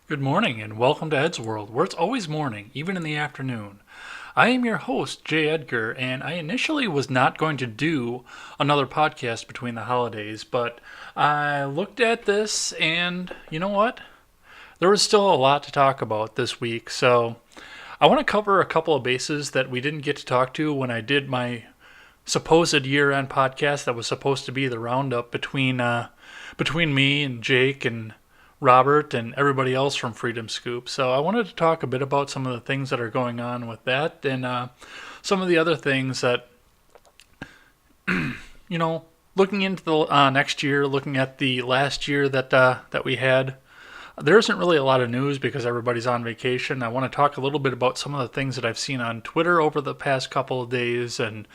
Good morning and welcome to Ed's World, where it's always morning, even in the afternoon. I am your host, Jay Edgar, and I initially was not going to do another podcast between the holidays, but I looked at this and you know what? There was still a lot to talk about this week, so I want to cover a couple of bases that we didn't get to talk to when I did my supposed year-end podcast that was supposed to be the roundup between me and Jake and Robert and everybody else from Freedom Scoop. So I wanted to talk a bit about some of the things that are going on with that and some of the other things that, looking into the next year, looking at the last year that we had. There isn't really a lot of news because everybody's on vacation. I want to talk a little bit about some of the things that I've seen on Twitter over the past couple of days and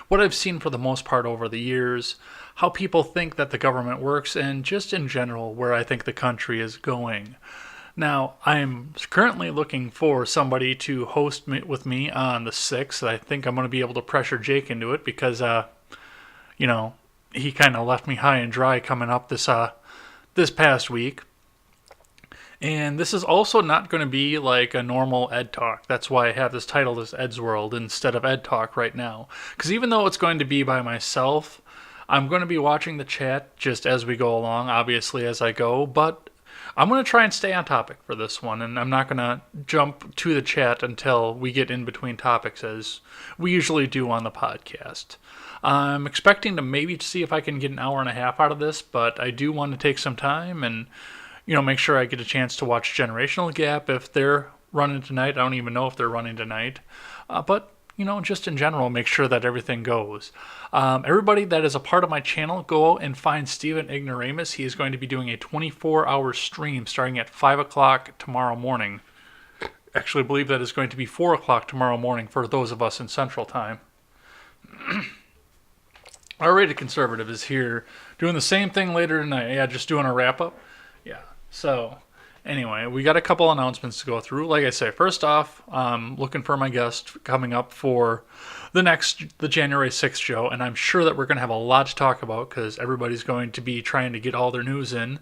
what I've seen for the most part over the years, how people think that the government works, and just in general where I think the country is going. Now, I'm currently looking for somebody to host with me on the 6th. I think I'm going to be able to pressure Jake into it because, he kind of left me high and dry coming up this past week. And this is also not going to be like a normal Ed Talk. That's why I have this titled as Ed's World instead of Ed Talk right now. Because even though it's going to be by myself, I'm going to be watching the chat just as we go along, obviously as I go. But I'm going to try and stay on topic for this one. And I'm not going to jump to the chat until we get in between topics as we usually do on the podcast. I'm expecting to maybe see if I can get an hour and a half out of this. But I do want to take some time and make sure I get a chance to watch Generational Gap if they're running tonight. I don't even know if they're running tonight. But, just in general, make sure that everything goes. Everybody that is a part of my channel, go out and find Steven Ignoramus. He is going to be doing a 24-hour stream starting at 5 o'clock tomorrow morning. Actually, I believe that is going to be 4 o'clock tomorrow morning for those of us in Central Time. Our Rated Conservative is here doing the same thing later tonight. Yeah, just doing a wrap-up. Yeah. So, anyway, we got a couple announcements to go through. Like I say, first off, looking for my guest coming up for the January 6th show, and I'm sure that we're going to have a lot to talk about because everybody's going to be trying to get all their news in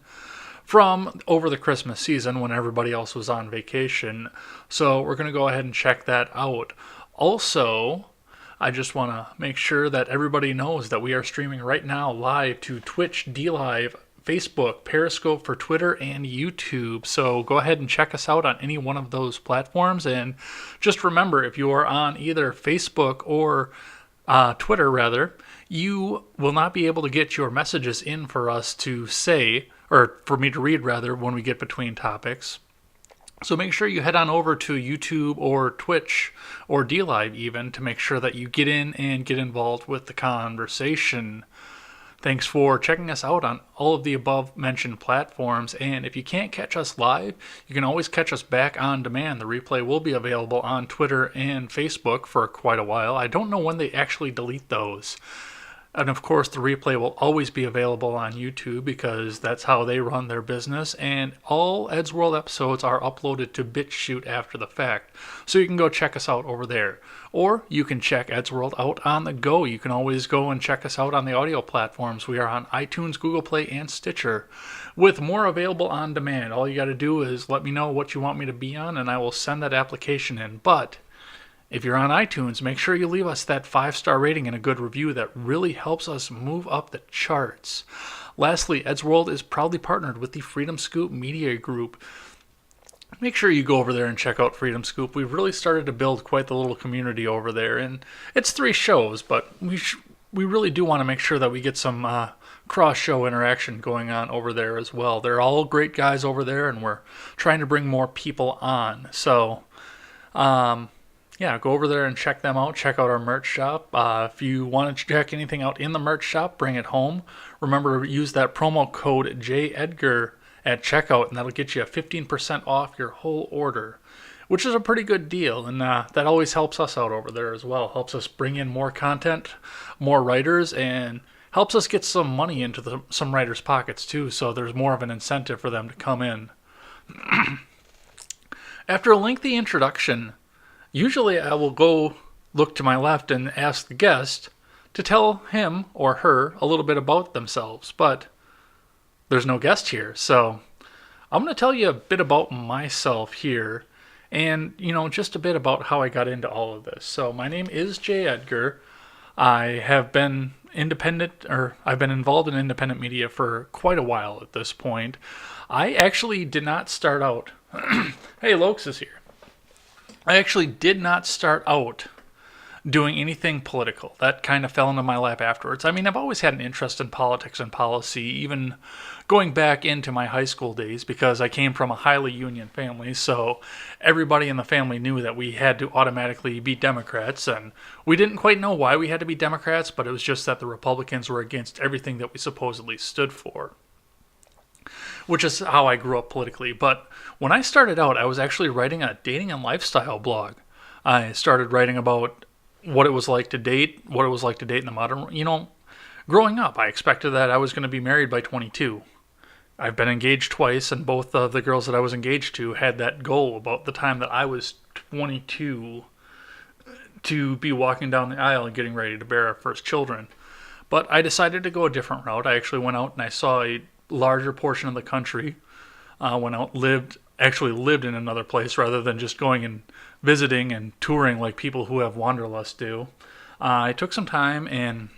from over the Christmas season when everybody else was on vacation. So we're going to go ahead and check that out. Also, I just want to make sure that everybody knows that we are streaming right now live to Twitch, DLive, Facebook, Periscope for Twitter, and YouTube. So go ahead and check us out on any one of those platforms. And just remember, if you are on either Facebook or Twitter, rather, you will not be able to get your messages in for us to say, or for me to read, rather, when we get between topics. So make sure you head on over to YouTube or Twitch or DLive even to make sure that you get in and get involved with the conversation. Thanks for checking us out on all of the above mentioned platforms. And if you can't catch us live, you can always catch us back on demand. The replay will be available on Twitter and Facebook for quite a while. I don't know when they actually delete those. And of course, the replay will always be available on YouTube because that's how they run their business. And all Ed's World episodes are uploaded to BitChute after the fact. So you can go check us out over there. Or you can check Ed's World out on the go. You can always go and check us out on the audio platforms. We are on iTunes, Google Play, and Stitcher, with more available on demand. All you got to do is let me know what you want me to be on, and I will send that application in. But if you're on iTunes, make sure you leave us that 5-star rating and a good review. That really helps us move up the charts. Lastly, Ed's World is proudly partnered with the Freedom Scoop Media Group. Make sure you go over there and check out Freedom Scoop. We've really started to build quite the little community over there. And it's 3 shows, but we really do want to make sure that we get some cross-show interaction going on over there as well. They're all great guys over there, and we're trying to bring more people on. So, yeah, go over there and check them out. Check out our merch shop. If you want to check anything out in the merch shop, bring it home. Remember to use that promo code JEDGAR at checkout, and that'll get you 15% off your whole order, which is a pretty good deal. And that always helps us out over there as well. Helps us bring in more content, more writers, and helps us get some money into some writers' pockets too, so there's more of an incentive for them to come in. After a lengthy introduction, usually I will go look to my left and ask the guest to tell him or her a little bit about themselves, but there's no guest here, so I'm going to tell you a bit about myself here, and, just a bit about how I got into all of this. So my name is Jay Edgar. I have been I've been involved in independent media for quite a while at this point. I actually did not start out. Hey, Lokes is here. I actually did not start out doing anything political. That kind of fell into my lap afterwards. I mean, I've always had an interest in politics and policy, even going back into my high school days, because I came from a highly union family, so everybody in the family knew that we had to automatically be Democrats, and we didn't quite know why we had to be Democrats, but it was just that the Republicans were against everything that we supposedly stood for, which is how I grew up politically. But when I started out, I was actually writing a dating and lifestyle blog. I started writing about what it was like to date, in the modern, growing up, I expected that I was going to be married by 22. I've been engaged twice, and both of the girls that I was engaged to had that goal about the time that I was 22 to be walking down the aisle and getting ready to bear our first children. But I decided to go a different route. I actually went out and I saw a larger portion of the country. Actually lived in another place rather than just going and visiting and touring like people who have wanderlust do. I took some time and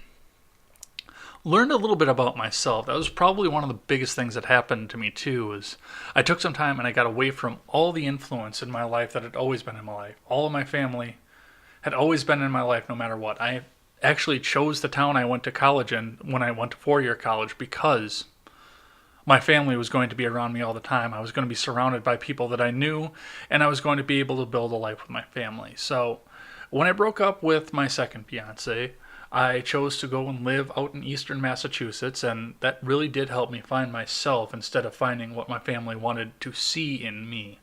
learned a little bit about myself. That was probably one of the biggest things that happened to me too, is I took some time and I got away from all the influence in my life that had always been in my life. All of my family had always been in my life no matter what. I actually chose the town I went to college in when I went to four-year college because my family was going to be around me all the time. I was going to be surrounded by people that I knew, and I was going to be able to build a life with my family. So when I broke up with my second fiance, I chose to go and live out in eastern Massachusetts, and that really did help me find myself instead of finding what my family wanted to see in me.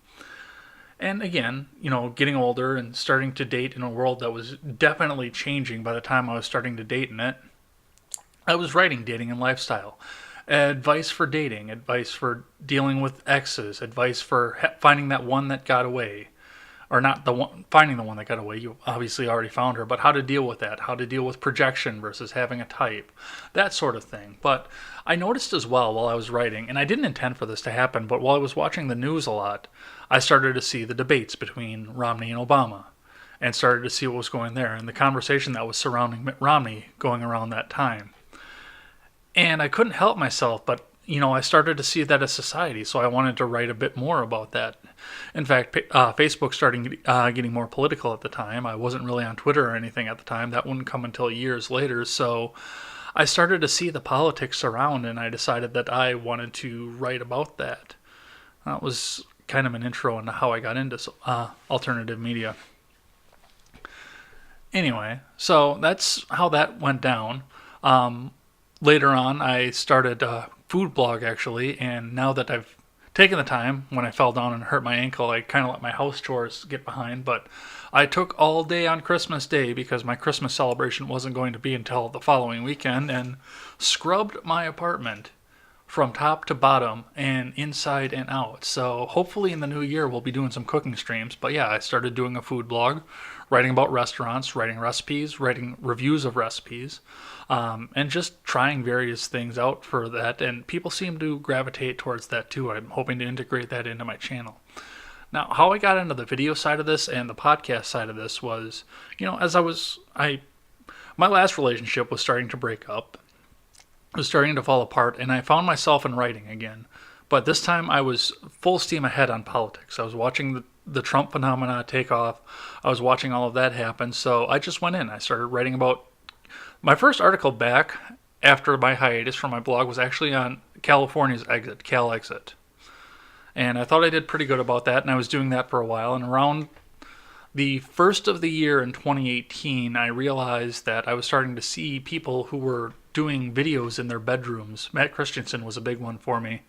And again, getting older and starting to date in a world that was definitely changing by the time I was starting to date in it, I was writing dating and lifestyle. Advice for dating, advice for dealing with exes, advice for finding that one that got away. Or not finding the one that got away, you obviously already found her, but how to deal with that, how to deal with projection versus having a type, that sort of thing. But I noticed as well while I was writing, and I didn't intend for this to happen, but while I was watching the news a lot, I started to see the debates between Romney and Obama, and started to see what was going there, and the conversation that was surrounding Mitt Romney going around that time. And I couldn't help myself, but I started to see that as society, so I wanted to write a bit more about that. In fact, Facebook started getting more political at the time. I wasn't really on Twitter or anything at the time. That wouldn't come until years later, so I started to see the politics around, and I decided that I wanted to write about that. That was kind of an intro into how I got into alternative media. Anyway, so that's how that went down. Later on, I started a food blog, actually, and now that I've taken the time, when I fell down and hurt my ankle, I kind of let my house chores get behind, but I took all day on Christmas Day because my Christmas celebration wasn't going to be until the following weekend, and scrubbed my apartment from top to bottom and inside and out. So hopefully in the new year we'll be doing some cooking streams. But yeah, I started doing a food blog, writing about restaurants, writing recipes, writing reviews of recipes, and just trying various things out for that. And people seem to gravitate towards that too. I'm hoping to integrate that into my channel. Now, how I got into the video side of this and the podcast side of this was, as my last relationship was starting to break up. It was starting to fall apart, and I found myself in writing again. But this time I was full steam ahead on politics. I was watching the Trump phenomena take off. I was watching all of that happen. So I just went in. I started writing about my first article back after my hiatus from my blog was actually on California's Exit, Cal Exit. And I thought I did pretty good about that, and I was doing that for a while. And around the first of the year in 2018, I realized that I was starting to see people who were doing videos in their bedrooms. Matt Christensen was a big one for me.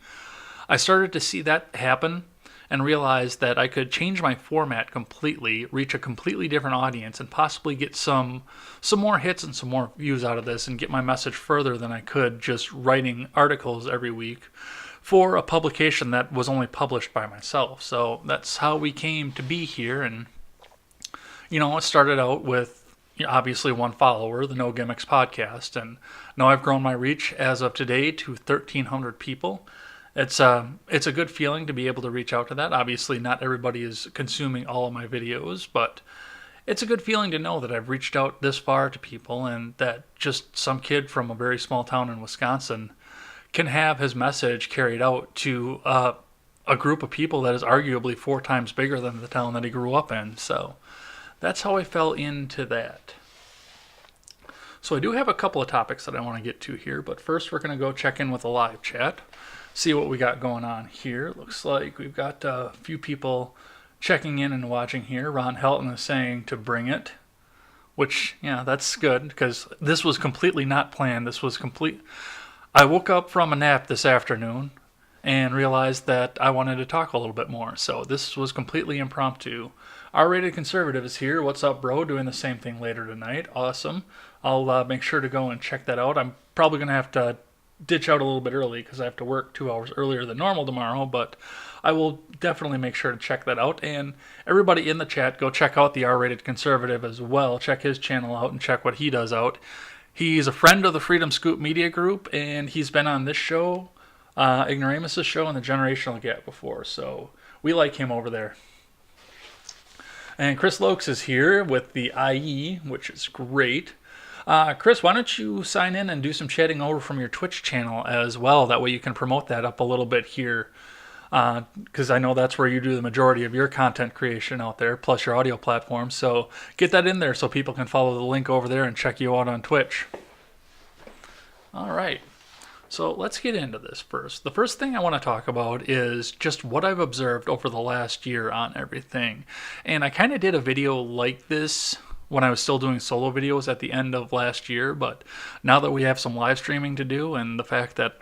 I started to see that happen and realized that I could change my format completely, reach a completely different audience, and possibly get some more hits and some more views out of this and get my message further than I could just writing articles every week for a publication that was only published by myself. So that's how we came to be here. And it started out with obviously one follower, the No Gimmicks podcast, and now I've grown my reach as of today to 1,300 people. It's a good feeling to be able to reach out to that. Obviously, not everybody is consuming all of my videos, but it's a good feeling to know that I've reached out this far to people, and that just some kid from a very small town in Wisconsin can have his message carried out to a group of people that is arguably 4 times bigger than the town that he grew up in. So that's how I fell into that. So I do have a couple of topics that I want to get to here, but first we're going to go check in with the live chat, see what we got going on here. Looks like we've got a few people checking in and watching here. Ron Helton is saying to bring it, which, that's good, because this was completely not planned. I woke up from a nap this afternoon and realized that I wanted to talk a little bit more. So this was completely impromptu. R-Rated Conservative is here. What's up, bro? Doing the same thing later tonight. Awesome. I'll make sure to go and check that out. I'm probably going to have to ditch out a little bit early because I have to work 2 hours earlier than normal tomorrow, but I will definitely make sure to check that out. And everybody in the chat, go check out the R-Rated Conservative as well. Check his channel out and check what he does out. He's a friend of the Freedom Scoop Media Group, and he's been on this show, Ignoramus' show, and the Generational Gap before, so we like him over there. And Chris Lokes is here with the IE, which is great. Chris, why don't you sign in and do some chatting over from your Twitch channel as well? That way you can promote that up a little bit here, because I know that's where you do the majority of your content creation out there, plus your audio platform. So get that in there so people can follow the link over there and check you out on Twitch. All right. So let's get into this first. The first thing I want to talk about is just what I've observed over the last year on everything. And I kind of did a video like this when I was still doing solo videos at the end of last year, but now that we have some live streaming to do and the fact that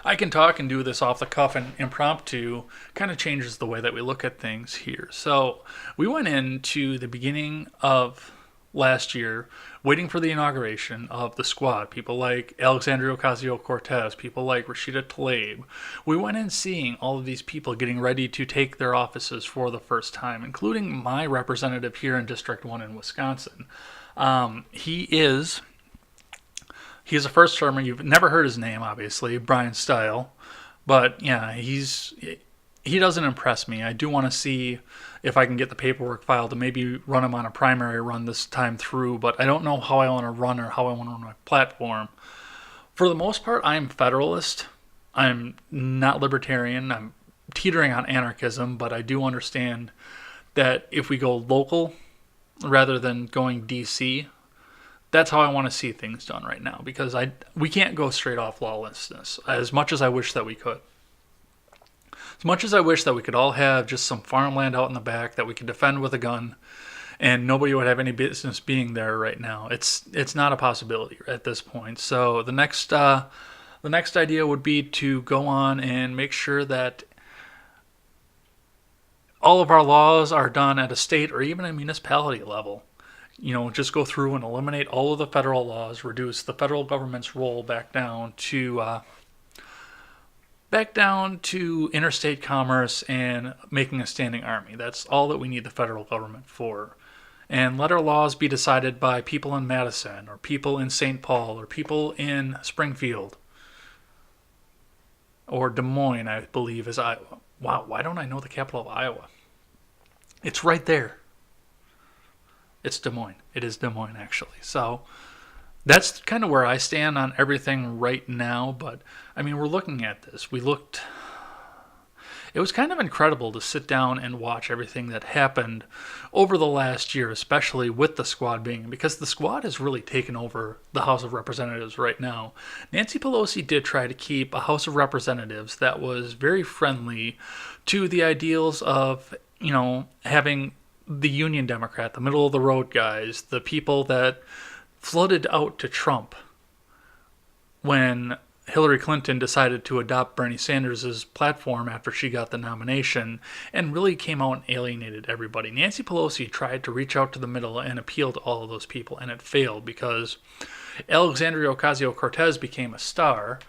I can talk and do this off the cuff and impromptu kind of changes the way that we look at things here. So we went into the beginning of last year waiting for the inauguration of the squad. People like Alexandria Ocasio-Cortez, people like Rashida Tlaib. We went in seeing all of these people getting ready to take their offices for the first time, including my representative here in District 1 in Wisconsin. He is a first termer. You've never heard his name, obviously, Brian Style. But yeah, he doesn't impress me. I do want to see if I can get the paperwork filed to maybe run him on a primary run this time through, but I don't know how I want to run or how I want to run my platform. For the most part, I'm Federalist. I'm not Libertarian. I'm teetering on anarchism, but I do understand that if we go local rather than going DC, that's how I want to see things done right now, because we can't go straight off lawlessness, as much as I wish that we could. As much as I wish that we could all have just some farmland out in the back that we could defend with a gun and nobody would have any business being there right now. It's not a possibility at this point. So the next idea would be to go on and make sure that all of our laws are done at a state or even a municipality level. Just go through and eliminate all of the federal laws, reduce the federal government's role back down to interstate commerce and making a standing army. That's all that we need the federal government for. And let our laws be decided by people in Madison or people in St. Paul or people in Springfield or Des Moines, I believe, is Iowa. Wow, why don't I know the capital of Iowa? It's right there. It's Des Moines. It is Des Moines, actually. So that's kind of where I stand on everything right now, but I mean, we're looking at this. it was kind of incredible to sit down and watch everything that happened over the last year, especially with the squad being, because the squad has really taken over the House of Representatives right now. Nancy Pelosi did try to keep a House of Representatives that was very friendly to the ideals of, having the Union Democrat, the middle of the road guys, the people that flooded out to Trump when Hillary Clinton decided to adopt Bernie Sanders' platform after she got the nomination and really came out and alienated everybody. Nancy Pelosi tried to reach out to the middle and appeal to all of those people, and it failed because Alexandria Ocasio-Cortez became a star,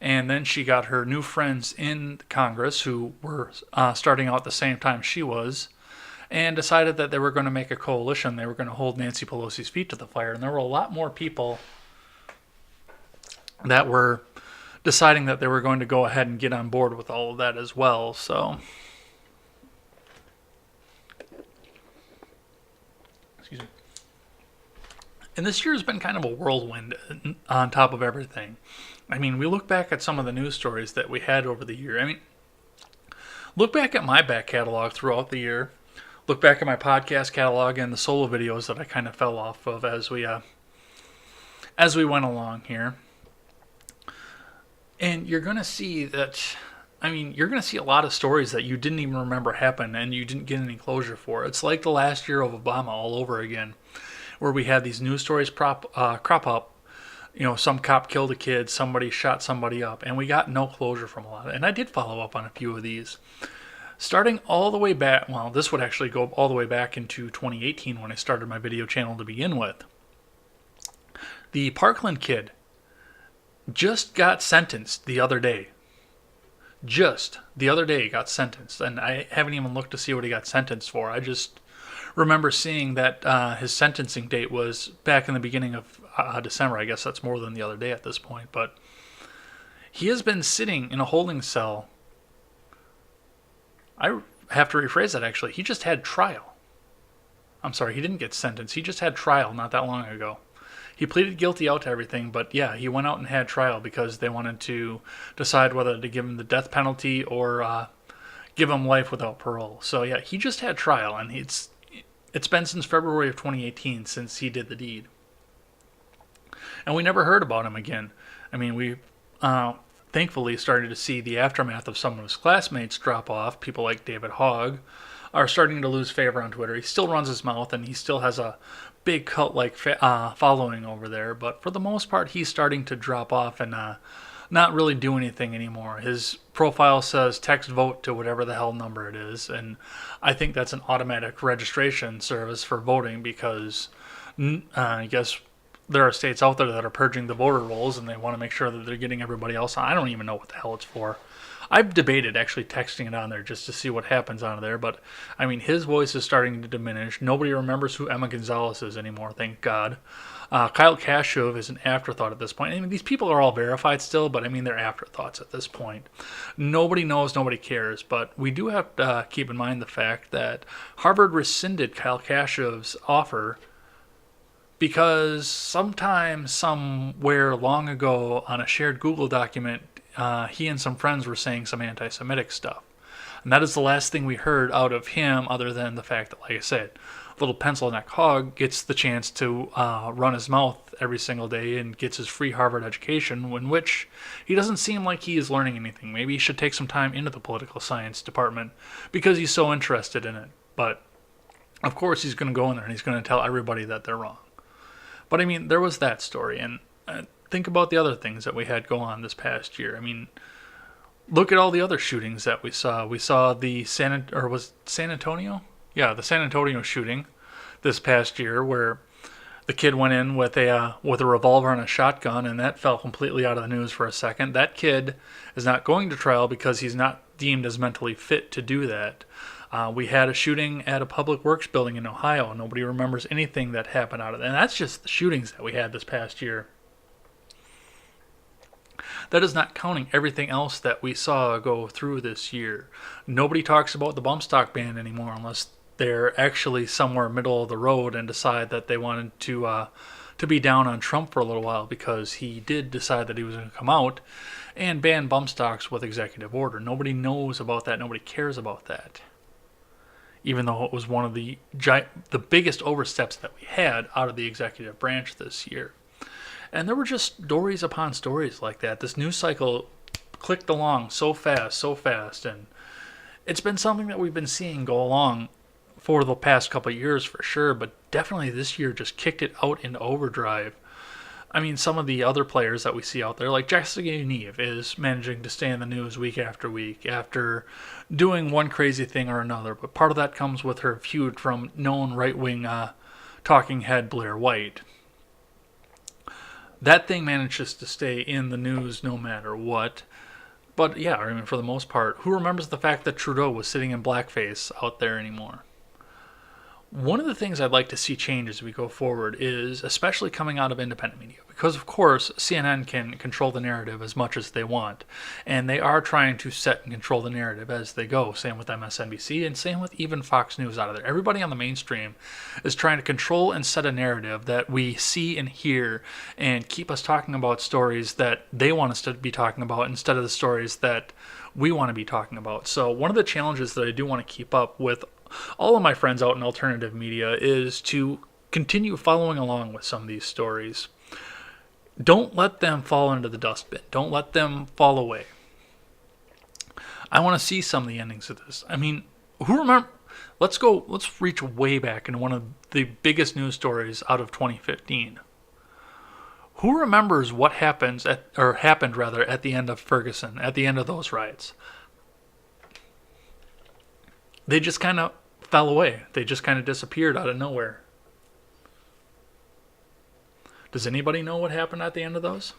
and then she got her new friends in Congress who were starting out at the same time she was, and decided that they were going to make a coalition. They were going to hold Nancy Pelosi's feet to the fire, and there were a lot more people that were deciding that they were going to go ahead and get on board with all of that as well. So, excuse me. And this year has been kind of a whirlwind on top of everything. I mean, we look back at some of the news stories that we had over the year. I mean, look back at my back catalog throughout the year. Look back at my podcast catalog and the solo videos that I kind of fell off of as we went along here. And you're going to see that, you're going to see a lot of stories that you didn't even remember happened and you didn't get any closure for. It's like the last year of Obama all over again, where we had these news stories crop up. Some cop killed a kid, somebody shot somebody up, and we got no closure from a lot of it. And I did follow up on a few of these. Starting all the way back, this would actually go all the way back into 2018 when I started my video channel to begin with. The Parkland kid just got sentenced the other day. Just the other day got sentenced, and I haven't even looked to see what he got sentenced for. I just remember seeing that his sentencing date was back in the beginning of December. I guess that's more than the other day at this point, but he has been sitting in a holding cell. I have to rephrase that, actually. He just had trial. I'm sorry, he didn't get sentenced. He just had trial not that long ago. He pleaded guilty out to everything, but yeah, he went out and had trial because they wanted to decide whether to give him the death penalty or give him life without parole. So yeah, he just had trial, and it's been since February of 2018 since he did the deed. And we never heard about him again. We thankfully started to see the aftermath of some of his classmates drop off. People like David Hogg are starting to lose favor on Twitter. He still runs his mouth, and he still has a big cult-like following over there. But for the most part, he's starting to drop off and not really do anything anymore. His profile says text vote to whatever the hell number it is, and I think that's an automatic registration service for voting because I guess there are states out there that are purging the voter rolls, and they want to make sure that they're getting everybody else on. I don't even know what the hell it's for. I've debated actually texting it on there just to see what happens on there, but his voice is starting to diminish. Nobody remembers who Emma Gonzalez is anymore, thank God. Kyle Kashuv is an afterthought at this point. These people are all verified still, but they're afterthoughts at this point. Nobody knows, nobody cares, but we do have to keep in mind the fact that Harvard rescinded Kyle Kashuv's offer because sometime, somewhere long ago on a shared Google document, he and some friends were saying some anti-Semitic stuff. And that is the last thing we heard out of him other than the fact that, like I said, little pencil neck Hogg gets the chance to run his mouth every single day and gets his free Harvard education, in which he doesn't seem like he is learning anything. Maybe he should take some time into the political science department because he's so interested in it. But, of course, he's going to go in there and he's going to tell everybody that they're wrong. But, there was that story, and think about the other things that we had go on this past year. Look at all the other shootings that we saw. We saw the San Antonio? Yeah, the San Antonio shooting this past year where the kid went in with a revolver and a shotgun, and that fell completely out of the news for a second. That kid is not going to trial because he's not deemed as mentally fit to do that. We had a shooting at a public works building in Ohio. Nobody remembers anything that happened out of that. And that's just the shootings that we had this past year. That is not counting everything else that we saw go through this year. Nobody talks about the bump stock ban anymore unless they're actually somewhere middle of the road and decide that they wanted to to be down on Trump for a little while because he did decide that he was going to come out and ban bump stocks with executive order. Nobody knows about that. Nobody cares about that. Even though it was one of the biggest oversteps that we had out of the executive branch this year. And there were just stories upon stories like that. This news cycle clicked along so fast, and it's been something that we've been seeing go along for the past couple of years for sure, but definitely this year just kicked it out into overdrive. I mean, some of the other players that we see out there, like Jessica Yaniv, is managing to stay in the news week after week after doing one crazy thing or another. But part of that comes with her feud from known right-wing talking head Blair White. That thing manages to stay in the news no matter what. But yeah, I mean, for the most part, who remembers the fact that Trudeau was sitting in blackface out there anymore? One of the things I'd like to see change as we go forward is, especially coming out of independent media, because of course CNN can control the narrative as much as they want, and they are trying to set and control the narrative as they go. Same with MSNBC, and same with even Fox News out of there. Everybody on the mainstream is trying to control and set a narrative that we see and hear, and keep us talking about stories that they want us to be talking about instead of the stories that we want to be talking about. So one of the challenges that I do want to keep up with all of my friends out in alternative media is to continue following along with some of these stories. Don't let them fall into the dustbin. Don't let them fall away. I want to see some of the endings of this. I mean, who remember? Let's reach way back in one of the biggest news stories out of 2015. Who remembers what happened at the end of Ferguson, at the end of those riots? They just kind of fell away. They just kind of disappeared out of nowhere. Does anybody know what happened at the end of those?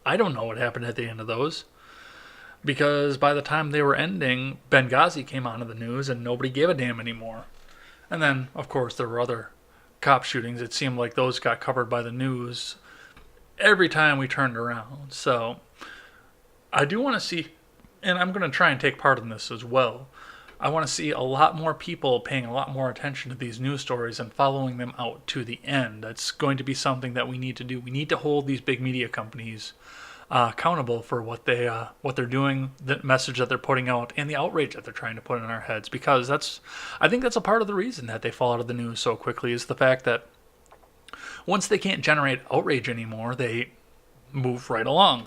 I don't know what happened at the end of those. Because by the time they were ending, Benghazi came onto the news and nobody gave a damn anymore. And then, of course, there were other cop shootings. It seemed like those got covered by the news every time we turned around. So I do want to see, and I'm going to try and take part in this as well, I want to see a lot more people paying a lot more attention to these news stories and following them out to the end. That's going to be something that we need to do. We need to hold these big media companies accountable for what they're doing, the message that they're putting out, and the outrage that they're trying to put in our heads. Because I think that's a part of the reason that they fall out of the news so quickly, is the fact that once they can't generate outrage anymore, they move right along.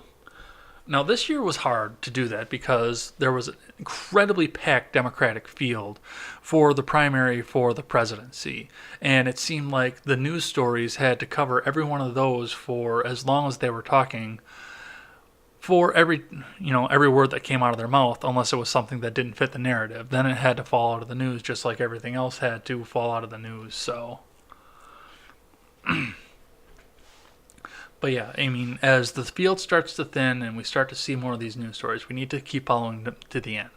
Now, this year was hard to do that because there was an incredibly packed Democratic field for the primary for the presidency. And it seemed like the news stories had to cover every one of those for as long as they were talking, for every word that came out of their mouth, unless it was something that didn't fit the narrative. Then it had to fall out of the news, just like everything else had to fall out of the news. So but yeah, I mean, as the field starts to thin and we start to see more of these news stories, we need to keep following them to the end.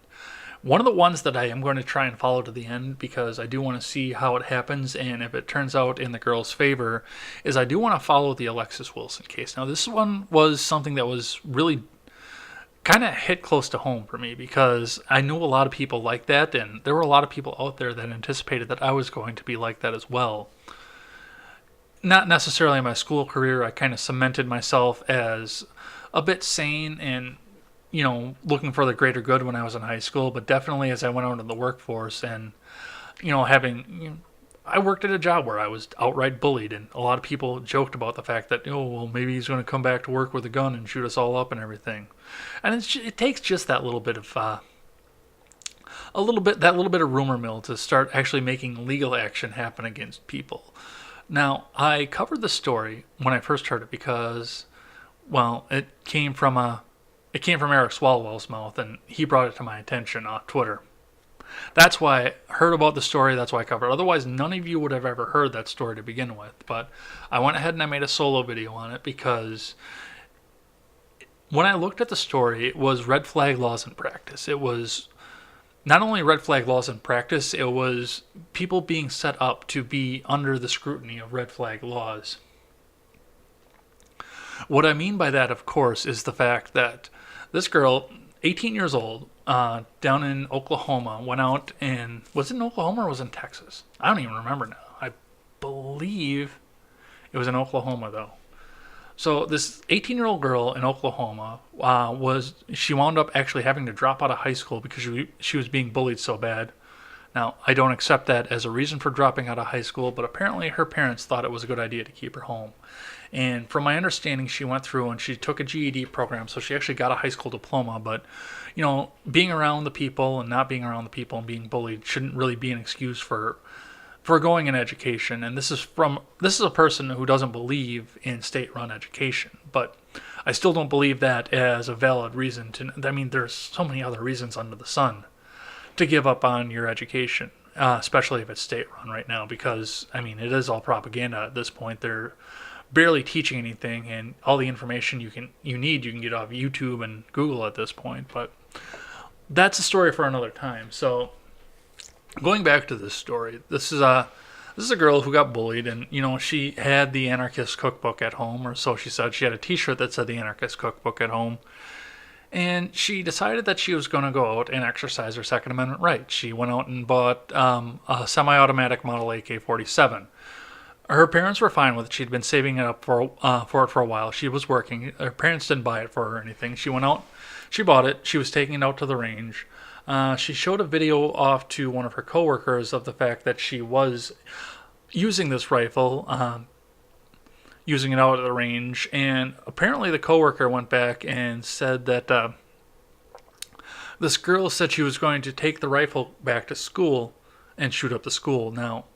One of the ones that I am going to try and follow to the end, because I do want to see how it happens, and if it turns out in the girls' favor, is I do want to follow the Alexis Wilson case. Now, this one was something that was really kind of hit close to home for me, because I knew a lot of people like that, and there were a lot of people out there that anticipated that I was going to be like that as well. Not necessarily in my school career. I kind of cemented myself as a bit sane and, looking for the greater good when I was in high school, but definitely as I went out into the workforce and, I worked at a job where I was outright bullied, and a lot of people joked about the fact that, maybe he's going to come back to work with a gun and shoot us all up and everything. And it takes just that little bit of, that little bit of rumor mill to start actually making legal action happen against people. Now, I covered the story when I first heard it because, it came from Eric Swalwell's mouth, and he brought it to my attention on Twitter. That's why I heard about the story. That's why I covered it. Otherwise, none of you would have ever heard that story to begin with. But I went ahead and I made a solo video on it because when I looked at the story, it was red flag laws in practice. It was not only red flag laws in practice, it was people being set up to be under the scrutiny of red flag laws. What I mean by that, of course, is the fact that this girl, 18 years old, down in Oklahoma, went out and, was it in Oklahoma or was it in Texas? I don't even remember now. I believe It was in Oklahoma, though. So this 18-year-old girl in Oklahoma she wound up actually having to drop out of high school because she was being bullied so bad. Now, I don't accept that as a reason for dropping out of high school, but apparently her parents thought it was a good idea to keep her home. And from my understanding, she went through and she took a GED program, so she actually got a high school diploma. But, being around the people and not being around the people and being bullied shouldn't really be an excuse for going in education. And this is a person who doesn't believe in state-run education, but I still don't believe that as a valid reason to. I mean, there's so many other reasons under the sun to give up on your education, especially if it's state-run right now, because I mean it is all propaganda at this point. They're barely teaching anything, and all the information you can get off YouTube and Google at this point. But that's a story for another time. So going back to this story, this is a girl who got bullied, and she had the Anarchist Cookbook at home, or so she said. She had a T-shirt that said the Anarchist Cookbook at home, and she decided that she was going to go out and exercise her Second Amendment right. She went out and bought a semi-automatic model AK-47. Her parents were fine with it. She'd been saving it up for it for a while. She was working. Her parents didn't buy it for her or anything. She went out, she bought it. She was taking it out to the range. She showed a video off to one of her coworkers of the fact that she was using this rifle, using it out at the range, and apparently the coworker went back and said that this girl said she was going to take the rifle back to school and shoot up the school. Now,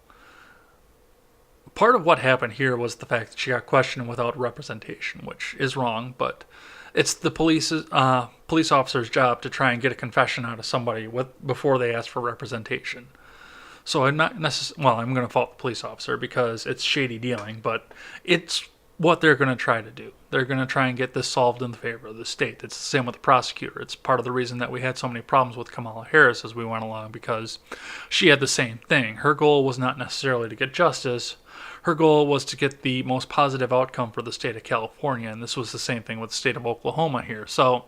part of what happened here was the fact that she got questioned without representation, which is wrong, but it's the police officer's job to try and get a confession out of somebody before they ask for representation. So I'm not I'm going to fault the police officer because it's shady dealing, but it's what they're going to try to do. They're going to try and get this solved in the favor of the state. It's the same with the prosecutor. It's part of the reason that we had so many problems with Kamala Harris as we went along, because she had the same thing. Her goal was not necessarily to get justice. Her goal was to get the most positive outcome for the state of California, and this was the same thing with the state of Oklahoma here. So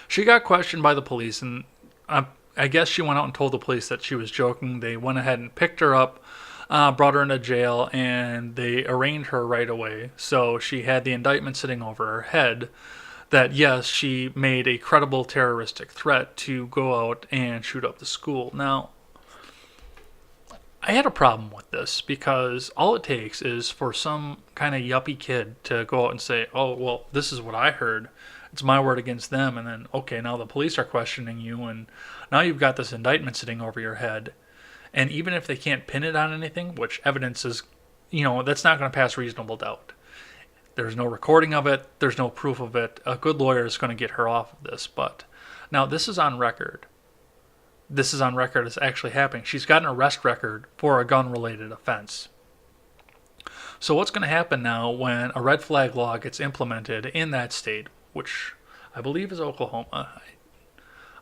she got questioned by the police, and I guess she went out and told the police that she was joking. They went ahead and picked her up, brought her into jail, and they arraigned her right away. So she had the indictment sitting over her head that, yes, she made a credible terroristic threat to go out and shoot up the school. Now, I had a problem with this because all it takes is for some kind of yuppie kid to go out and say, oh, well, this is what I heard. It's my word against them. And then, okay, now the police are questioning you, and now you've got this indictment sitting over your head. And even if they can't pin it on anything, which evidence is, that's not going to pass reasonable doubt. There's no recording of it. There's no proof of it. A good lawyer is going to get her off of this. But now this is on record. This is on record as actually happening. She's got an arrest record for a gun-related offense. So what's going to happen now when a red flag law gets implemented in that state, which I believe is Oklahoma?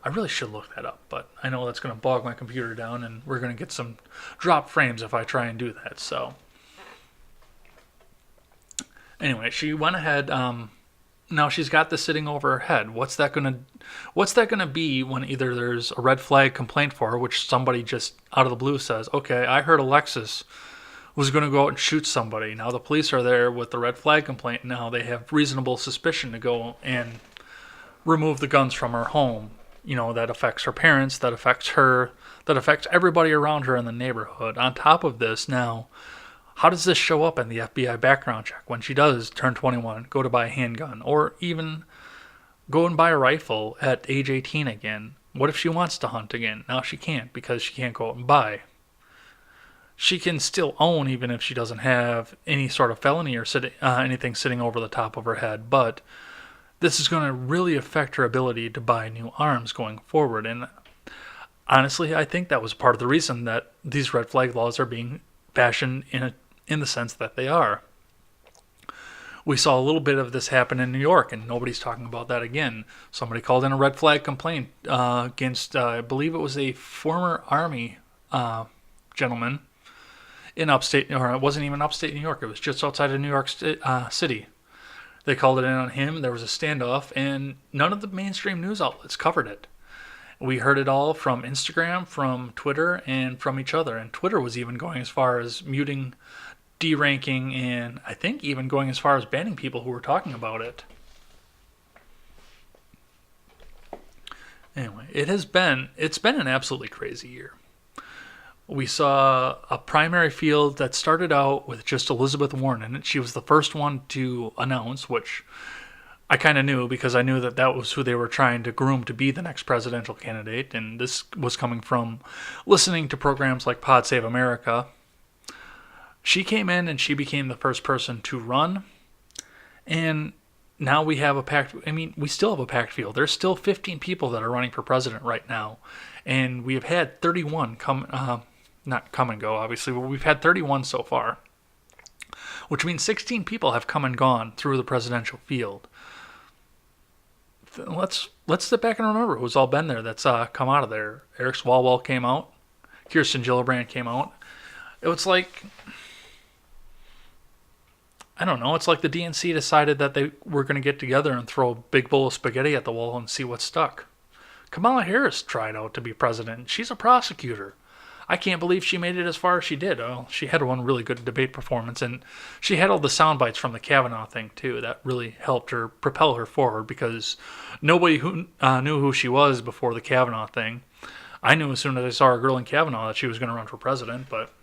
I really should look that up, but I know that's going to bog my computer down, and we're going to get some drop frames if I try and do that. So anyway, she went ahead. Now she's got this sitting over her head. What's that gonna be when either there's a red flag complaint for her, which somebody just out of the blue says, okay, I heard Alexis was going to go out and shoot somebody. Now the police are there with the red flag complaint. Now they have reasonable suspicion to go and remove the guns from her home. That affects her parents, that affects her, that affects everybody around her in the neighborhood. On top of this, now, how does this show up in the FBI background check when she does turn 21, go to buy a handgun, or even go and buy a rifle at age 18 again? What if she wants to hunt again? Now she can't because she can't go out and buy. She can still own even if she doesn't have any sort of felony or anything sitting over the top of her head, but this is going to really affect her ability to buy new arms going forward. And honestly, I think that was part of the reason that these red flag laws are being fashioned in the sense that they are. We saw a little bit of this happen in New York, and nobody's talking about that again. Somebody called in a red flag complaint against, I believe it was a former Army gentleman in upstate, or it wasn't even upstate New York. It was just outside of New York City. They called it in on him. There was a standoff, and none of the mainstream news outlets covered it. We heard it all from Instagram, from Twitter, and from each other. And Twitter was even going as far as muting deranking and I think even going as far as banning people who were talking about it. Anyway, it's been an absolutely crazy year. We saw a primary field that started out with just Elizabeth Warren in it. She was the first one to announce, which I kind of knew because I knew that was who they were trying to groom to be the next presidential candidate. And this was coming from listening to programs like Pod Save America. She came in and she became the first person to run. And now we have we still have a packed field. There's still 15 people that are running for president right now. And we have had 31 not come and go, obviously, but we've had 31 so far, which means 16 people have come and gone through the presidential field. Let's sit back and remember who's all been there that's come out of there. Eric Swalwell came out. Kirsten Gillibrand came out. It was like, I don't know, it's like the DNC decided that they were going to get together and throw a big bowl of spaghetti at the wall and see what stuck. Kamala Harris tried out to be president. She's a prosecutor. I can't believe she made it as far as she did. Well, she had one really good debate performance, and she had all the sound bites from the Kavanaugh thing, too. That really helped her propel her forward because nobody who knew who she was before the Kavanaugh thing. I knew as soon as I saw a girl in Kavanaugh that she was going to run for president, but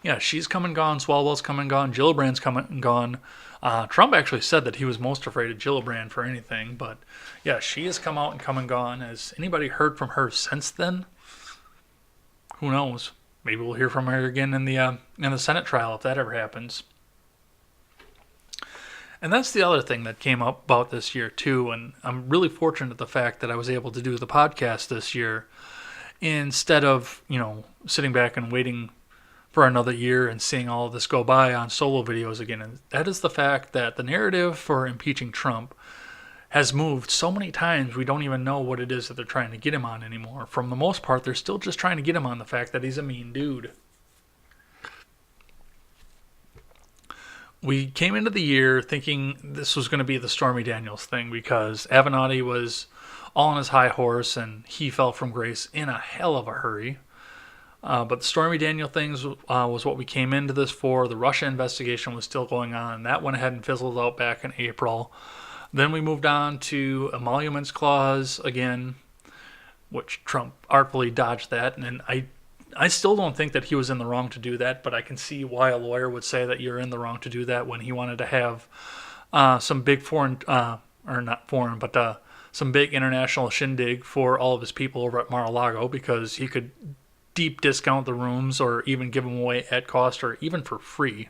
yeah, she's come and gone. Swalwell's come and gone. Gillibrand's come and gone. Trump actually said that he was most afraid of Gillibrand for anything, but yeah, she has come out and come and gone. Has anybody heard from her since then? Who knows? Maybe we'll hear from her again in the Senate trial if that ever happens. And that's the other thing that came up about this year too. And I'm really fortunate the fact that I was able to do the podcast this year instead of sitting back and waiting for another year and seeing all of this go by on solo videos again. And that is the fact that the narrative for impeaching Trump has moved so many times we don't even know what it is that they're trying to get him on anymore. For the most part, they're still just trying to get him on the fact that he's a mean dude. We came into the year thinking this was going to be the Stormy Daniels thing because Avenatti was all on his high horse and he fell from grace in a hell of a hurry. But the Stormy Daniels things was what we came into this for. The Russia investigation was still going on, and that went ahead and fizzled out back in April. Then we moved on to emoluments clause again, which Trump artfully dodged that. And I still don't think that he was in the wrong to do that, but I can see why a lawyer would say that you're in the wrong to do that when he wanted to have some big foreign, or not foreign, but some big international shindig for all of his people over at Mar-a-Lago because he could deep discount the rooms or even give them away at cost or even for free.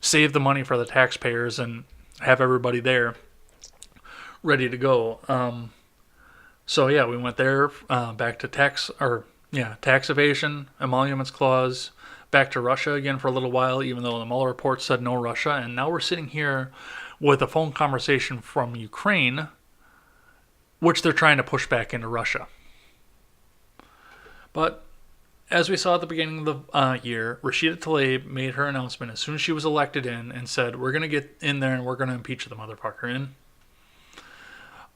Save the money for the taxpayers and have everybody there ready to go. So yeah, we went there, back to tax evasion, emoluments clause, back to Russia again for a little while, even though the Mueller report said no Russia. And now we're sitting here with a phone conversation from Ukraine, which they're trying to push back into Russia. But as we saw at the beginning of the year, Rashida Tlaib made her announcement as soon as she was elected in and said, we're going to get in there and we're going to impeach the motherfucker in.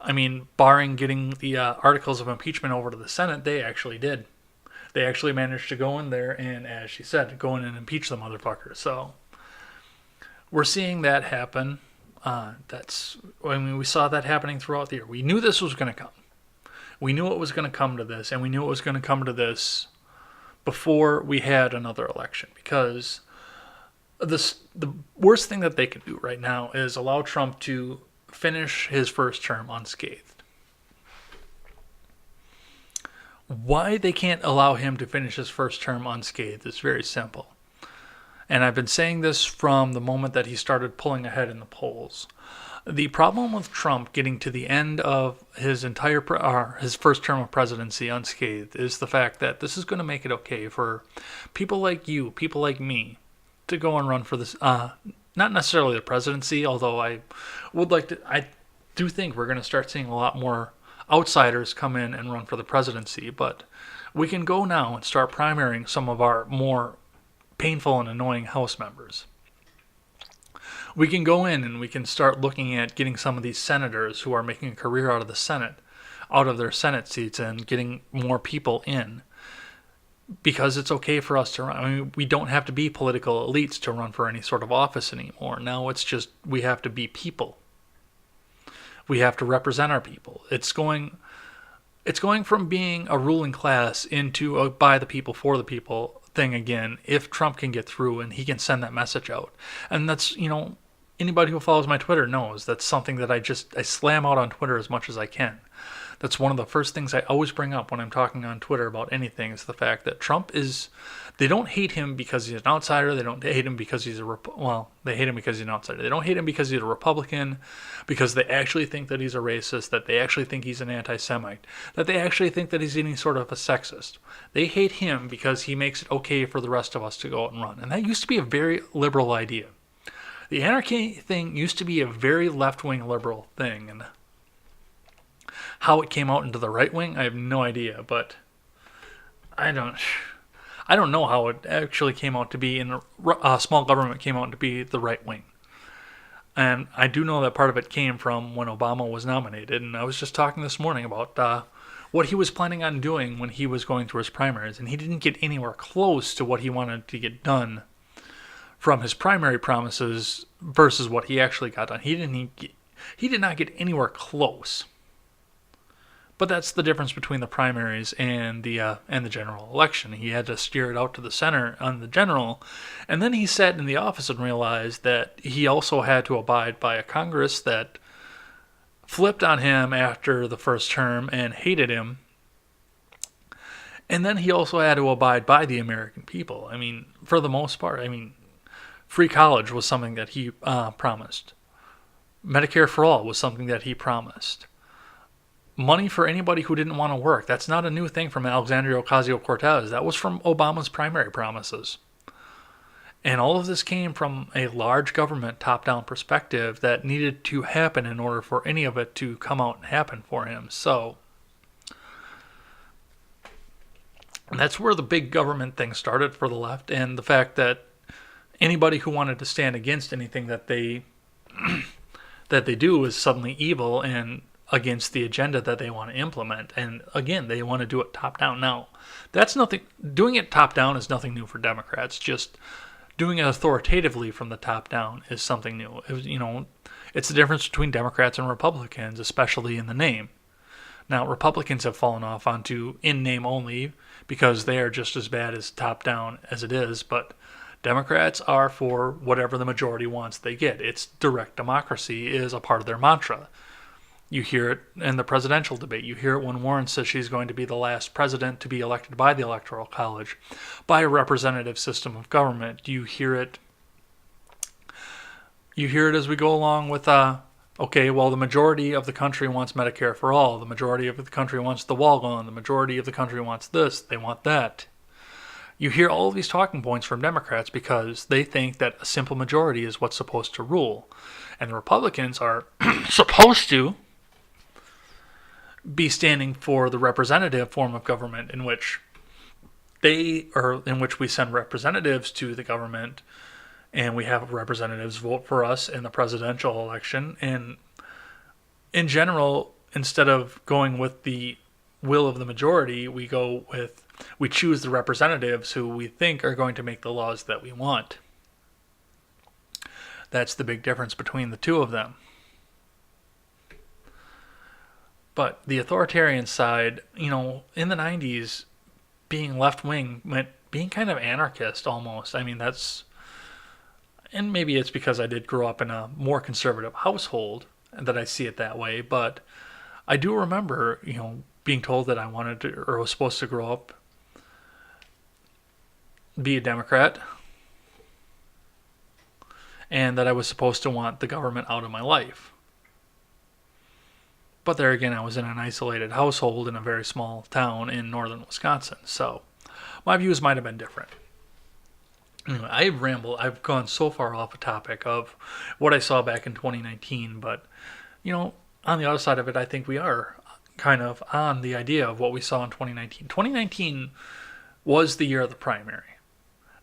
I mean, barring getting the articles of impeachment over to the Senate, they actually did. They actually managed to go in there and, as she said, go in and impeach the motherfucker. So we're seeing that happen. We saw that happening throughout the year. We knew this was going to come. We knew it was going to come to this, and we knew it was going to come to this before we had another election, because the worst thing that they could do right now is allow Trump to finish his first term unscathed. Why they can't allow him to finish his first term unscathed is very simple. And I've been saying this from the moment that he started pulling ahead in the polls. The problem with Trump getting to the end of his his first term of presidency unscathed is the fact that this is going to make it okay for people like you, people like me, to go and run for this, not necessarily the presidency, although I do think we're going to start seeing a lot more outsiders come in and run for the presidency, but we can go now and start primarying some of our more painful and annoying House members. We can go in and we can start looking at getting some of these senators who are making a career out of the Senate, out of their Senate seats and getting more people in. because it's okay for us to run. I mean, we don't have to be political elites to run for any sort of office anymore. Now it's just we have to be people. We have to represent our people. It's going from being a ruling class into a by the people for the people thing again. If Trump can get through and he can send that message out, and that's anybody who follows my Twitter knows that's something that I slam out on Twitter as much as I can. That's one of the first things I always bring up when I'm talking on Twitter about anything is the fact that Trump is. They don't hate him because he's an outsider. They don't hate him because he's they hate him because he's an outsider. They don't hate him because he's a Republican, because they actually think that he's a racist, that they actually think he's an anti-Semite, that they actually think that he's any sort of a sexist. They hate him because he makes it okay for the rest of us to go out and run. And that used to be a very liberal idea. The anarchy thing used to be a very left-wing liberal thing, and how it came out into the right wing, I have no idea, but I don't know how it actually came out to be in small government came out to be the right wing. And I do know that part of it came from when Obama was nominated, and I was just talking this morning about what he was planning on doing when he was going through his primaries, and he didn't get anywhere close to what he wanted to get done from his primary promises versus what he actually got done. He did not get anywhere close. But that's the difference between the primaries and the general election. He had to steer it out to the center on the general, and then he sat in the office and realized that he also had to abide by a Congress that flipped on him after the first term and hated him. And then he also had to abide by the American people. I mean, for the most part, free college was something that he promised. Medicare for all was something that he promised. Money for anybody who didn't want to work. That's not a new thing from Alexandria Ocasio-Cortez. That was from Obama's primary promises. And all of this came from a large government top-down perspective that needed to happen in order for any of it to come out and happen for him. So that's where the big government thing started for the left, and the fact that anybody who wanted to stand against anything that they do is suddenly evil and against the agenda that they want to implement. And again, they want to do it top down. Now, that's nothing. Doing it top down is nothing new for Democrats. Just doing it authoritatively from the top down is something new. It's the difference between Democrats and Republicans, especially in the name. Now, Republicans have fallen off onto in name only because they are just as bad as top down as it is, but Democrats are for whatever the majority wants they get. It's direct democracy is a part of their mantra. You hear it in the presidential debate. You hear it when Warren says she's going to be the last president to be elected by the Electoral College, by a representative system of government. You hear it as we go along with, the majority of the country wants Medicare for all. The majority of the country wants the wall gone. The majority of the country wants this. They want that. You hear all of these talking points from Democrats because they think that a simple majority is what's supposed to rule. And the Republicans are supposed to be standing for the representative form of government in which we send representatives to the government, and we have representatives vote for us in the presidential election. And in general, instead of going with the will of the majority, we choose the representatives who we think are going to make the laws that we want. That's the big difference between the two of them. But the authoritarian side, in the 90s, being left-wing meant being kind of anarchist almost. And maybe it's because I did grow up in a more conservative household that I see it that way, but I do remember, being told that I wanted to, or was supposed to grow up, be a Democrat, and that I was supposed to want the government out of my life. But there again, I was in an isolated household in a very small town in northern Wisconsin, so my views might have been different. Anyway, I've gone so far off a topic of what I saw back in 2019, but, on the other side of it, I think we are kind of on the idea of what we saw in 2019. 2019 was the year of the primary.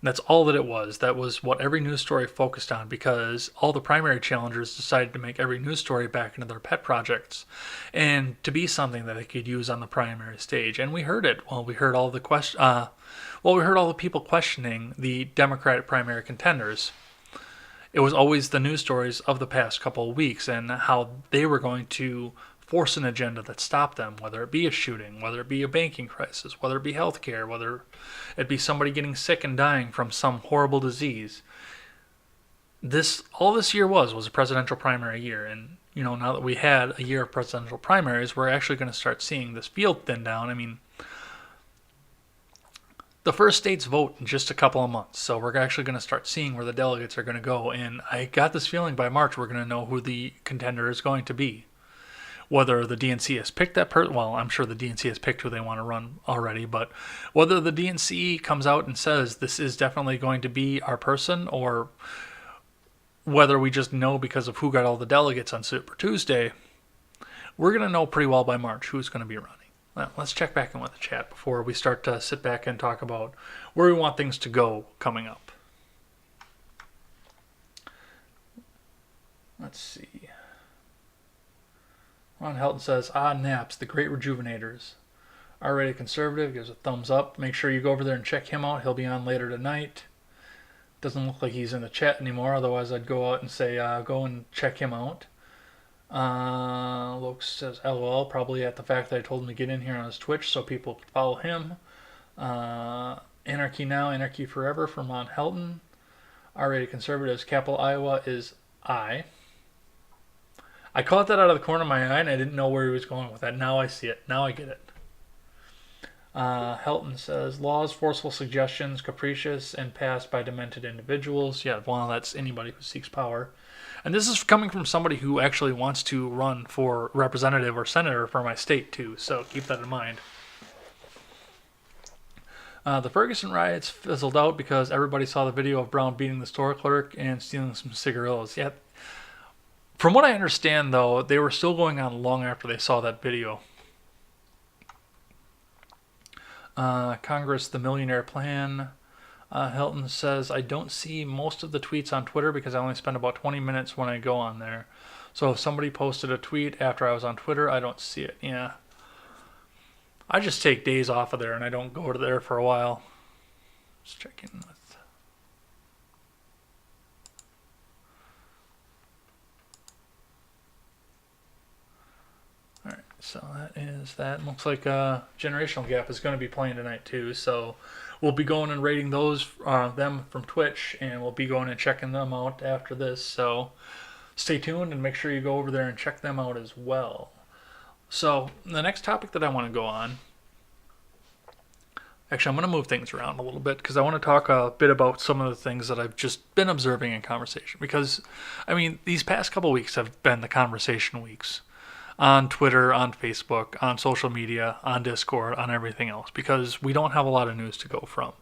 That's all that it was. That was what every news story focused on, because all the primary challengers decided to make every news story back into their pet projects and to be something that they could use on the primary stage. And we heard it. Well, we heard all the we heard all the people questioning the Democratic primary contenders. It was always the news stories of the past couple of weeks and how they were going to force an agenda that stopped them, whether it be a shooting, whether it be a banking crisis, whether it be healthcare, whether it be somebody getting sick and dying from some horrible disease. All this year was a presidential primary year, and now that we had a year of presidential primaries, we're actually going to start seeing this field thin down. I mean, the first states vote in just a couple of months, so we're actually going to start seeing where the delegates are going to go, and I got this feeling by March we're going to know who the contender is going to be. Whether the DNC has picked that person, well, I'm sure the DNC has picked who they want to run already, but whether the DNC comes out and says this is definitely going to be our person, or whether we just know because of who got all the delegates on Super Tuesday, we're going to know pretty well by March who's going to be running. Well, let's check back in with the chat before we start to sit back and talk about where we want things to go coming up. Let's see. Ron Helton says, naps, the great rejuvenators. R-rated conservative gives a thumbs up. Make sure you go over there and check him out. He'll be on later tonight. Doesn't look like he's in the chat anymore. Otherwise, I'd go out and say, go and check him out. Lokes says, LOL, probably at the fact that I told him to get in here on his Twitch so people could follow him. Anarchy Now, Anarchy Forever from Ron Helton. R-rated conservatives, capital Iowa is I. I caught that out of the corner of my eye, and I didn't know where he was going with that. Now I see it. Now I get it. Helton says, laws, forceful suggestions, capricious, and passed by demented individuals. Yeah, well, that's anybody who seeks power. And this is coming from somebody who actually wants to run for representative or senator for my state, too. So keep that in mind. The Ferguson riots fizzled out because everybody saw the video of Brown beating the store clerk and stealing some cigarillos. Yeah. From what I understand, though, they were still going on long after they saw that video. Congress, the Millionaire Plan. Helton says, I don't see most of the tweets on Twitter because I only spend about 20 minutes when I go on there. So if somebody posted a tweet after I was on Twitter, I don't see it. Yeah. I just take days off of there and I don't go to there for a while. Just checking with... Alright, so that is that. Looks like Generational Gap is going to be playing tonight too, so we'll be going and rating those them from Twitch, and we'll be going and checking them out after this, so stay tuned and make sure you go over there and check them out as well. So the next topic that I want to go on, actually I'm going to move things around a little bit because I want to talk a bit about some of the things that I've just been observing in conversation, because I mean these past couple weeks have been the conversation weeks. On Twitter, on Facebook, on social media, on Discord, on everything else, because we don't have a lot of news to go from.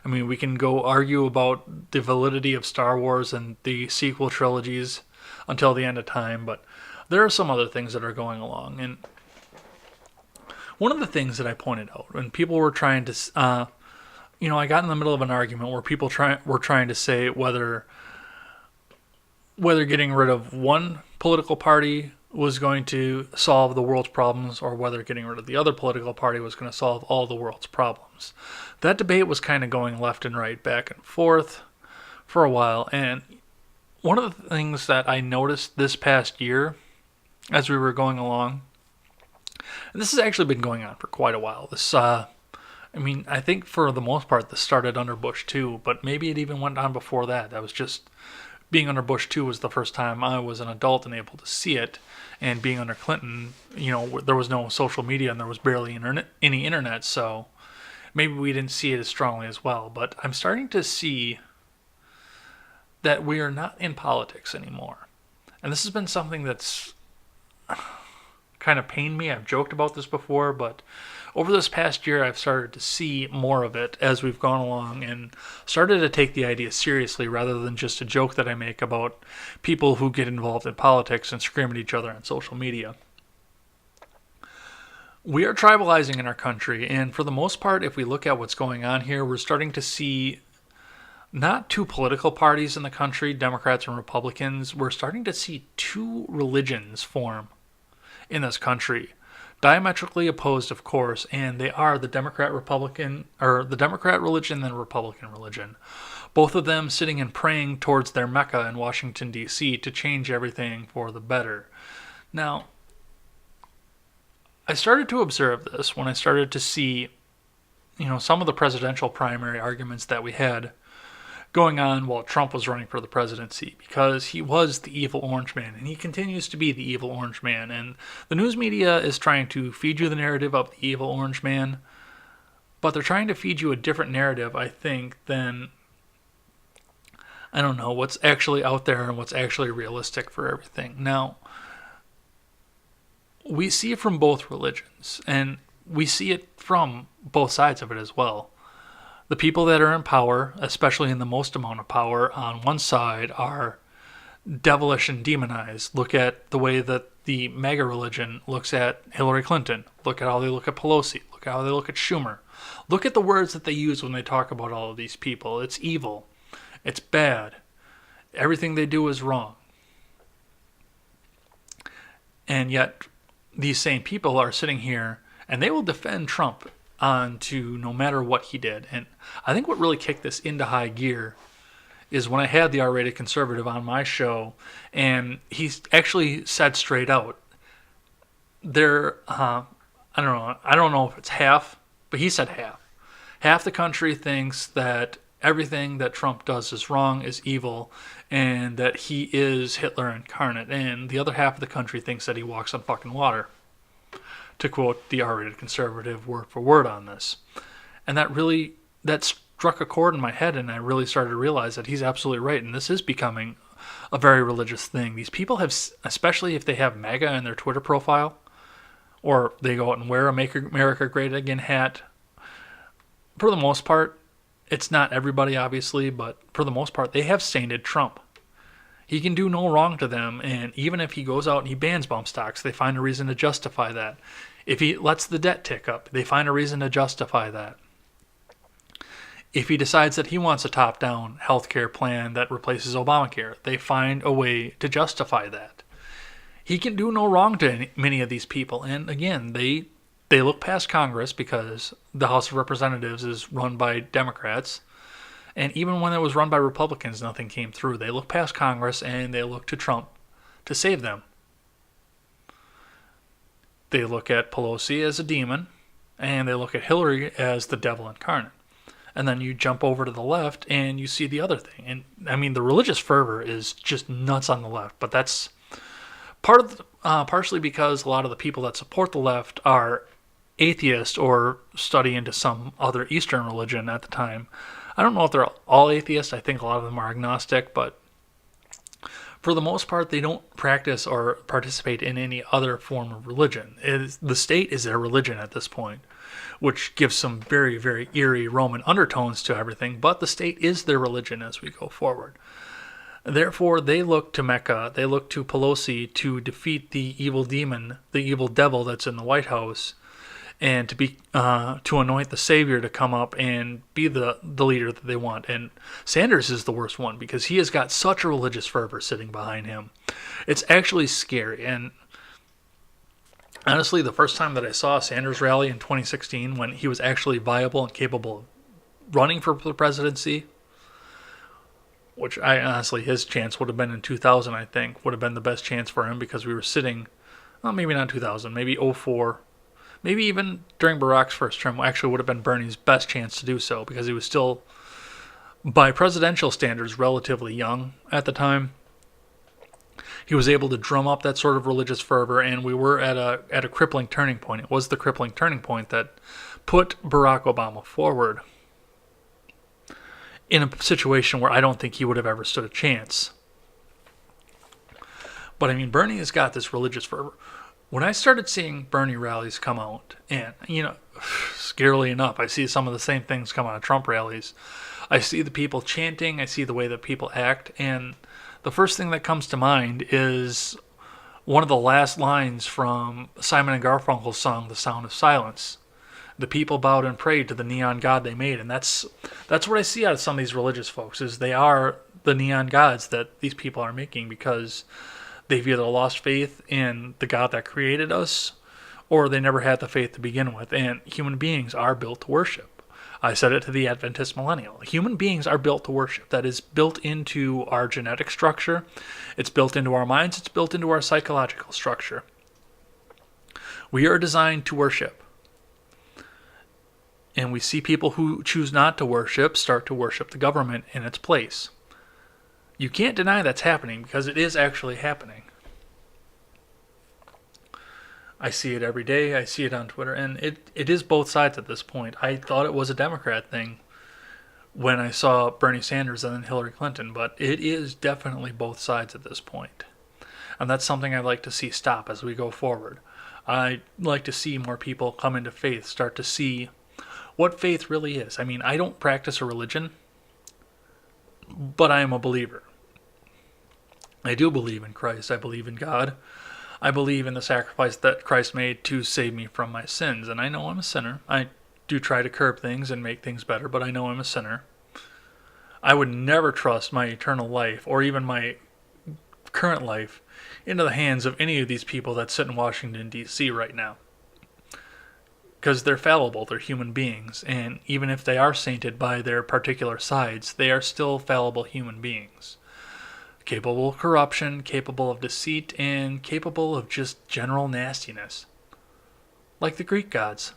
I mean, we can go argue about the validity of Star Wars and the sequel trilogies until the end of time, but there are some other things that are going along. And one of the things that I pointed out when people were trying to, I got in the middle of an argument where people were trying to say whether getting rid of one political party was going to solve the world's problems, or whether getting rid of the other political party was going to solve all the world's problems. That debate was kind of going left and right, back and forth for a while, and one of the things that I noticed this past year as we were going along, and this has actually been going on for quite a while, I think for the most part this started under Bush 2, but maybe it even went on before that. That was just being under Bush 2 was the first time I was an adult and able to see it. And being under Clinton, there was no social media and there was barely any internet, so maybe we didn't see it as strongly as well. But I'm starting to see that we are not in politics anymore. And this has been something that's kind of pained me. I've joked about this before, but over this past year, I've started to see more of it as we've gone along and started to take the idea seriously rather than just a joke that I make about people who get involved in politics and scream at each other on social media. We are tribalizing in our country, and for the most part, if we look at what's going on here, we're starting to see not two political parties in the country, Democrats and Republicans. We're starting to see two religions form in this country. Diametrically opposed, of course, and they are the Democrat Republican, or the Democrat religion and the Republican religion. Both of them sitting and praying towards their Mecca in Washington, D.C. to change everything for the better. Now, I started to observe this when I started to see, some of the presidential primary arguments that we had going on while Trump was running for the presidency, because he was the evil orange man and he continues to be the evil orange man, and the news media is trying to feed you the narrative of the evil orange man, but they're trying to feed you a different narrative, I think, than, I don't know, what's actually out there and what's actually realistic for everything. Now, we see it from both religions, and we see it from both sides of it as well. The people that are in power, especially in the most amount of power, on one side are devilish and demonized. Look at the way that the MAGA religion looks at Hillary Clinton. Look at how they look at Pelosi. Look at how they look at Schumer. Look at the words that they use when they talk about all of these people. It's evil. It's bad. Everything they do is wrong. And yet, these same people are sitting here and they will defend Trump on to no matter what he did. And I think what really kicked this into high gear is when I had the R-rated conservative on my show, and he actually said straight out, I don't know if it's half, but he said half. Half the country thinks that everything that Trump does is wrong, is evil, and that he is Hitler incarnate. And the other half of the country thinks that he walks on fucking water, to quote the R-rated conservative word for word on this. And that struck a chord in my head, and I really started to realize that he's absolutely right, and this is becoming a very religious thing. These people have, especially if they have MAGA in their Twitter profile, or they go out and wear a Make America Great Again hat, for the most part, it's not everybody obviously, but for the most part, they have sainted Trump. He can do no wrong to them, and even if he goes out and he bans bump stocks, they find a reason to justify that. If he lets the debt tick up, they find a reason to justify that. If he decides that he wants a top-down healthcare plan that replaces Obamacare, they find a way to justify that. He can do no wrong to many of these people, and again, they look past Congress because the House of Representatives is run by Democrats. And even when it was run by Republicans, nothing came through. They look past Congress and they look to Trump to save them. They look at Pelosi as a demon, and they look at Hillary as the devil incarnate. And then you jump over to the left and you see the other thing. And I mean, the religious fervor is just nuts on the left, but that's partially because a lot of the people that support the left are atheist or study into some other Eastern religion at the time. I don't know if they're all atheists. I think a lot of them are agnostic, but for the most part, they don't practice or participate in any other form of religion. The state is their religion at this point, which gives some very, very eerie Roman undertones to everything, but the state is their religion as we go forward. Therefore, they look to Mecca, they look to Pelosi to defeat the evil demon, the evil devil that's in the White House, and to anoint the savior to come up and be the leader that they want. And Sanders is the worst one because he has got such a religious fervor sitting behind him. It's actually scary. And honestly, the first time that I saw a Sanders rally in 2016, when he was actually viable and capable of running for the presidency, which his chance would have been in 2000, I think, would have been the best chance for him because we were sitting, well, maybe not 2000, maybe 04. Maybe even during Barack's first term, actually would have been Bernie's best chance to do so because he was still, by presidential standards, relatively young at the time. He was able to drum up that sort of religious fervor, and we were at a crippling turning point. It was the crippling turning point that put Barack Obama forward in a situation where I don't think he would have ever stood a chance. But I mean, Bernie has got this religious fervor. When I started seeing Bernie rallies come out, and, scarily enough, I see some of the same things come out of Trump rallies. I see the people chanting, I see the way that people act, and the first thing that comes to mind is one of the last lines from Simon and Garfunkel's song, The Sound of Silence. The people bowed and prayed to the neon god they made, and that's what I see out of some of these religious folks is they are the neon gods that these people are making because they've either lost faith in the God that created us or they never had the faith to begin with. And human beings are built to worship. I said it to the Adventist millennial. Human beings are built to worship. That is built into our genetic structure. It's built into our minds. It's built into our psychological structure. We are designed to worship. And we see people who choose not to worship start to worship the government in its place. You can't deny that's happening because it is actually happening. I see it every day. I see it on Twitter. And it is both sides at this point. I thought it was a Democrat thing when I saw Bernie Sanders and then Hillary Clinton. But it is definitely both sides at this point. And that's something I'd like to see stop as we go forward. I'd like to see more people come into faith, start to see what faith really is. I mean, I don't practice a religion, but I am a believer. I do believe in Christ. I believe in God. I believe in the sacrifice that Christ made to save me from my sins. And I know I'm a sinner. I do try to curb things and make things better, but I know I'm a sinner. I would never trust my eternal life or even my current life into the hands of any of these people that sit in Washington, D.C. right now. Because they're fallible, they're human beings. And even if they are sainted by their particular sides, they are still fallible human beings. Capable of corruption, capable of deceit, and capable of just general nastiness. Like the Greek gods.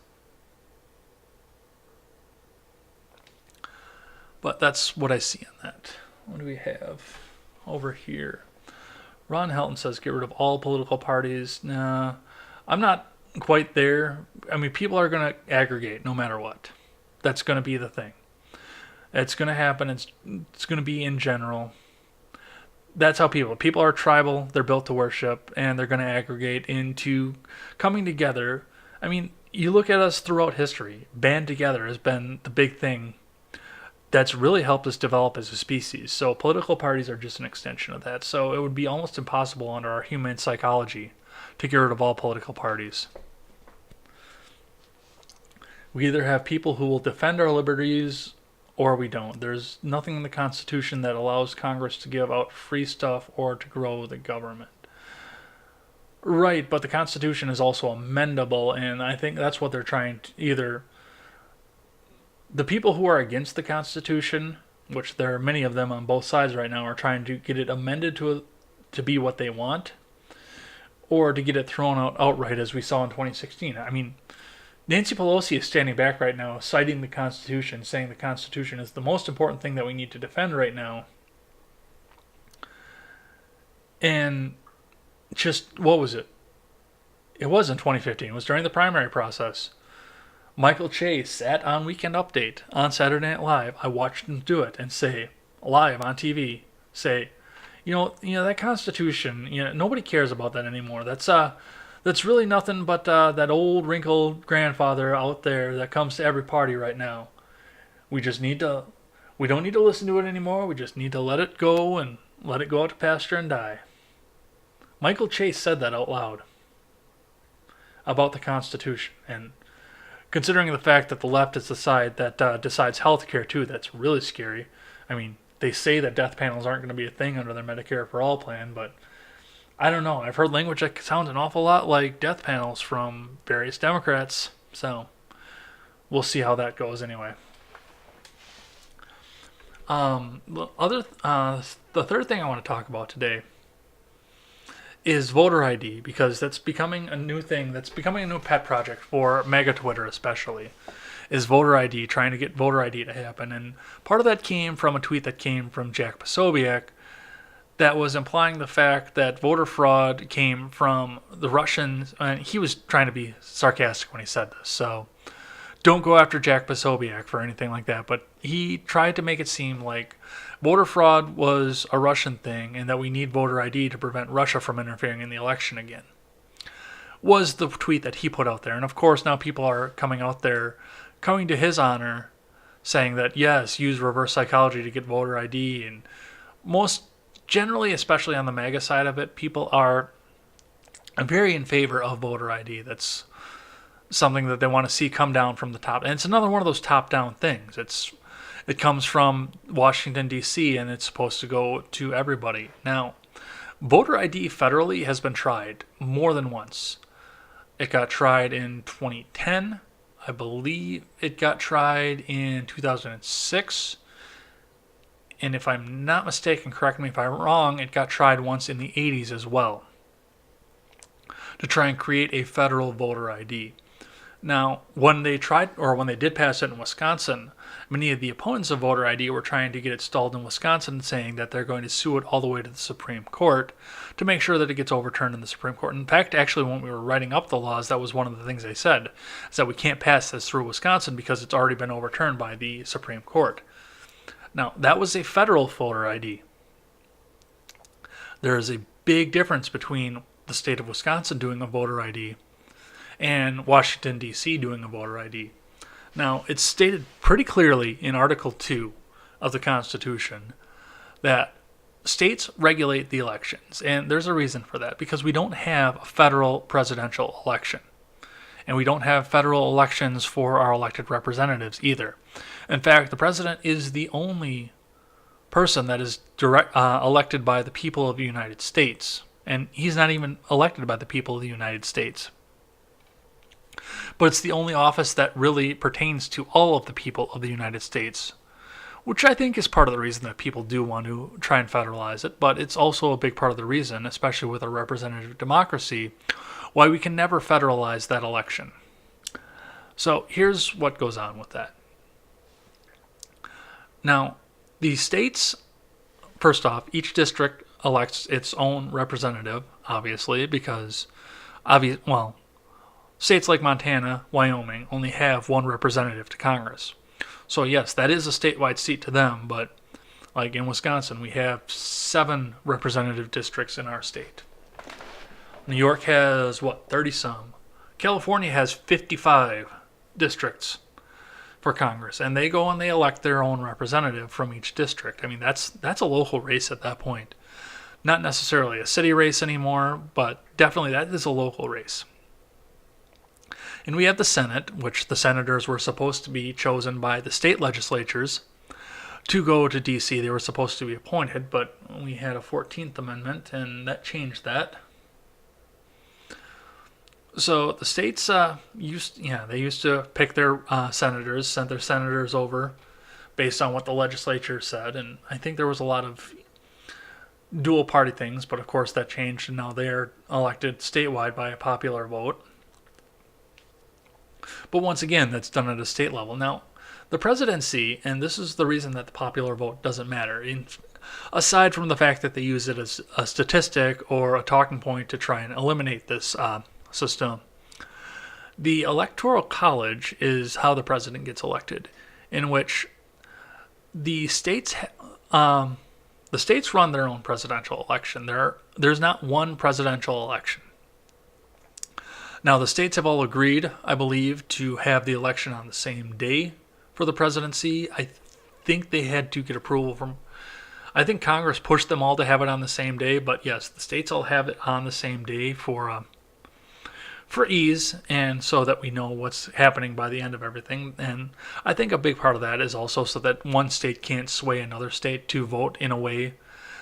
But that's what I see in that. What do we have over here? Ron Helton says get rid of all political parties. Nah, I'm not quite there. I mean, people are going to aggregate no matter what. That's going to be the thing. It's going to happen. It's going to be in general. That's how people are tribal, they're built to worship, and they're going to aggregate into coming together. I mean, you look at us throughout history, band together has been the big thing that's really helped us develop as a species. So political parties are just an extension of that. So it would be almost impossible under our human psychology to get rid of all political parties. We either have people who will defend our liberties or we don't. There's nothing in the Constitution that allows Congress to give out free stuff or to grow the government. Right, but the Constitution is also amendable, and I think that's what they're trying to either... The people who are against the Constitution, which there are many of them on both sides right now, are trying to get it amended to be what they want, or to get it thrown out outright as we saw in 2016. I mean, Nancy Pelosi is standing back right now, citing the Constitution, saying the Constitution is the most important thing that we need to defend right now. And just, what was it? It was in 2015. It was during the primary process. Michael Che sat on Weekend Update on Saturday Night Live. I watched him do it and say, live on TV, say, you know that Constitution, nobody cares about that anymore. That's really nothing but that old wrinkled grandfather out there that comes to every party right now. We don't need to listen to it anymore. We just need to let it go and let it go out to pasture and die. Michael Chase said that out loud about the Constitution. And considering the fact that the left is the side that decides health care too, that's really scary. I mean, they say that death panels aren't going to be a thing under their Medicare for All plan, but I don't know. I've heard language that sounds an awful lot like death panels from various Democrats. So we'll see how that goes anyway. The third thing I want to talk about today is voter ID, because that's becoming a new thing. That's becoming a new pet project for MAGA Twitter especially, is voter ID, trying to get voter ID to happen. And part of that came from a tweet that came from Jack Posobiec that was implying the fact that voter fraud came from the Russians, and he was trying to be sarcastic when he said this, so don't go after Jack Posobiec for anything like that, but he tried to make it seem like voter fraud was a Russian thing and that we need voter ID to prevent Russia from interfering in the election again, was the tweet that he put out there. And of course now people are coming out there, coming to his honor, saying that yes, use reverse psychology to get voter ID, and most generally, especially on the MAGA side of it, people are very in favor of voter ID. That's something that they want to see come down from the top. And it's another one of those top-down things. It comes from Washington, D.C., and it's supposed to go to everybody. Now, voter ID federally has been tried more than once. It got tried in 2010. I believe it got tried in 2006. And if I'm not mistaken, correct me if I'm wrong, it got tried once in the 80s as well to try and create a federal voter ID. Now, when they did pass it in Wisconsin, many of the opponents of voter ID were trying to get it stalled in Wisconsin, saying that they're going to sue it all the way to the Supreme Court to make sure that it gets overturned in the Supreme Court. In fact, actually, when we were writing up the laws, that was one of the things they said, is that we can't pass this through Wisconsin because it's already been overturned by the Supreme Court. Now, that was a federal voter ID. There is a big difference between the state of Wisconsin doing a voter ID and Washington, D.C. doing a voter ID. Now, it's stated pretty clearly in Article 2 of the Constitution that states regulate the elections, and there's a reason for that, because we don't have a federal presidential election, and we don't have federal elections for our elected representatives either. In fact, the president is the only person that is elected by the people of the United States, and he's not even elected by the people of the United States. But it's the only office that really pertains to all of the people of the United States, which I think is part of the reason that people do want to try and federalize it, but it's also a big part of the reason, especially with a representative democracy, why we can never federalize that election. So here's what goes on with that. Now, the states, first off, each district elects its own representative, obviously, because states like Montana, Wyoming only have one representative to Congress. So yes, that is a statewide seat to them, but like in Wisconsin, we have 7 representative districts in our state. New York has, 30-some. California has 55 districts for Congress, and they go and they elect their own representative from each district. I mean, that's a local race at that point. Not necessarily a city race anymore, but definitely that is a local race. And we have the Senate, which the senators were supposed to be chosen by the state legislatures to go to D.C. They were supposed to be appointed, but we had a 14th Amendment, and that changed that. So the states used to pick their senators, sent their senators over based on what the legislature said, and I think there was a lot of dual party things, but of course that changed, and now they're elected statewide by a popular vote. But once again, that's done at a state level. Now, the presidency, and this is the reason that the popular vote doesn't matter, aside from the fact that they use it as a statistic or a talking point to try and eliminate this system, the Electoral College is how the president gets elected, in which the states run their own presidential election. There's not one presidential election. Now, the states have all agreed, I believe, to have the election on the same day for the presidency. I think they had to get approval from... I think Congress pushed them all to have it on the same day, but yes, the states all have it on the same day for ease, and so that we know what's happening by the end of everything. And I think a big part of that is also so that one state can't sway another state to vote in a way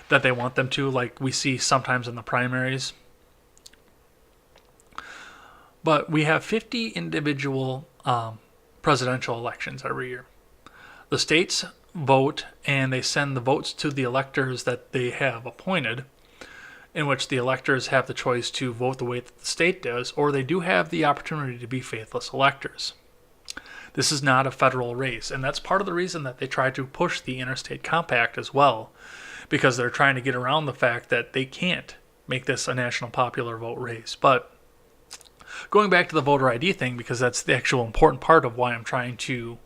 that they want them to, like we see sometimes in the primaries. But we have 50 individual presidential elections every year. The states vote, and they send the votes to the electors that they have appointed, in which the electors have the choice to vote the way that the state does, or they do have the opportunity to be faithless electors. This is not a federal race, and that's part of the reason that they try to push the Interstate Compact as well, because they're trying to get around the fact that they can't make this a national popular vote race. But going back to the voter ID thing, because that's the actual important part of why I'm trying to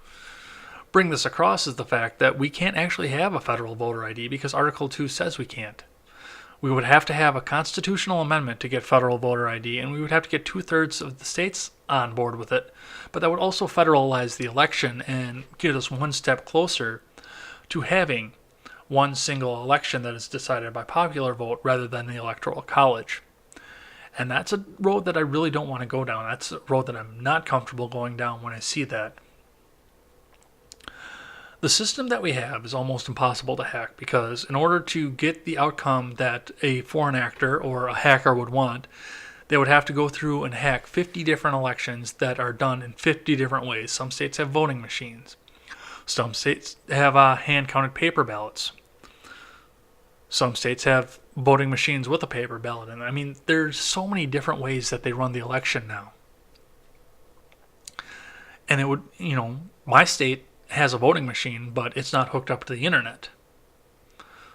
bring this across, is the fact that we can't actually have a federal voter ID because Article 2 says we can't. We would have to have a constitutional amendment to get federal voter ID, and we would have to get 2/3 of the states on board with it. But that would also federalize the election and get us one step closer to having one single election that is decided by popular vote rather than the Electoral College. And that's a road that I really don't want to go down. That's a road that I'm not comfortable going down when I see that. The system that we have is almost impossible to hack because in order to get the outcome that a foreign actor or a hacker would want, they would have to go through and hack 50 different elections that are done in 50 different ways. Some states have voting machines. Some states have hand-counted paper ballots. Some states have voting machines with a paper ballot in it. I mean, there's so many different ways that they run the election now. And it would, my state has a voting machine, but it's not hooked up to the internet.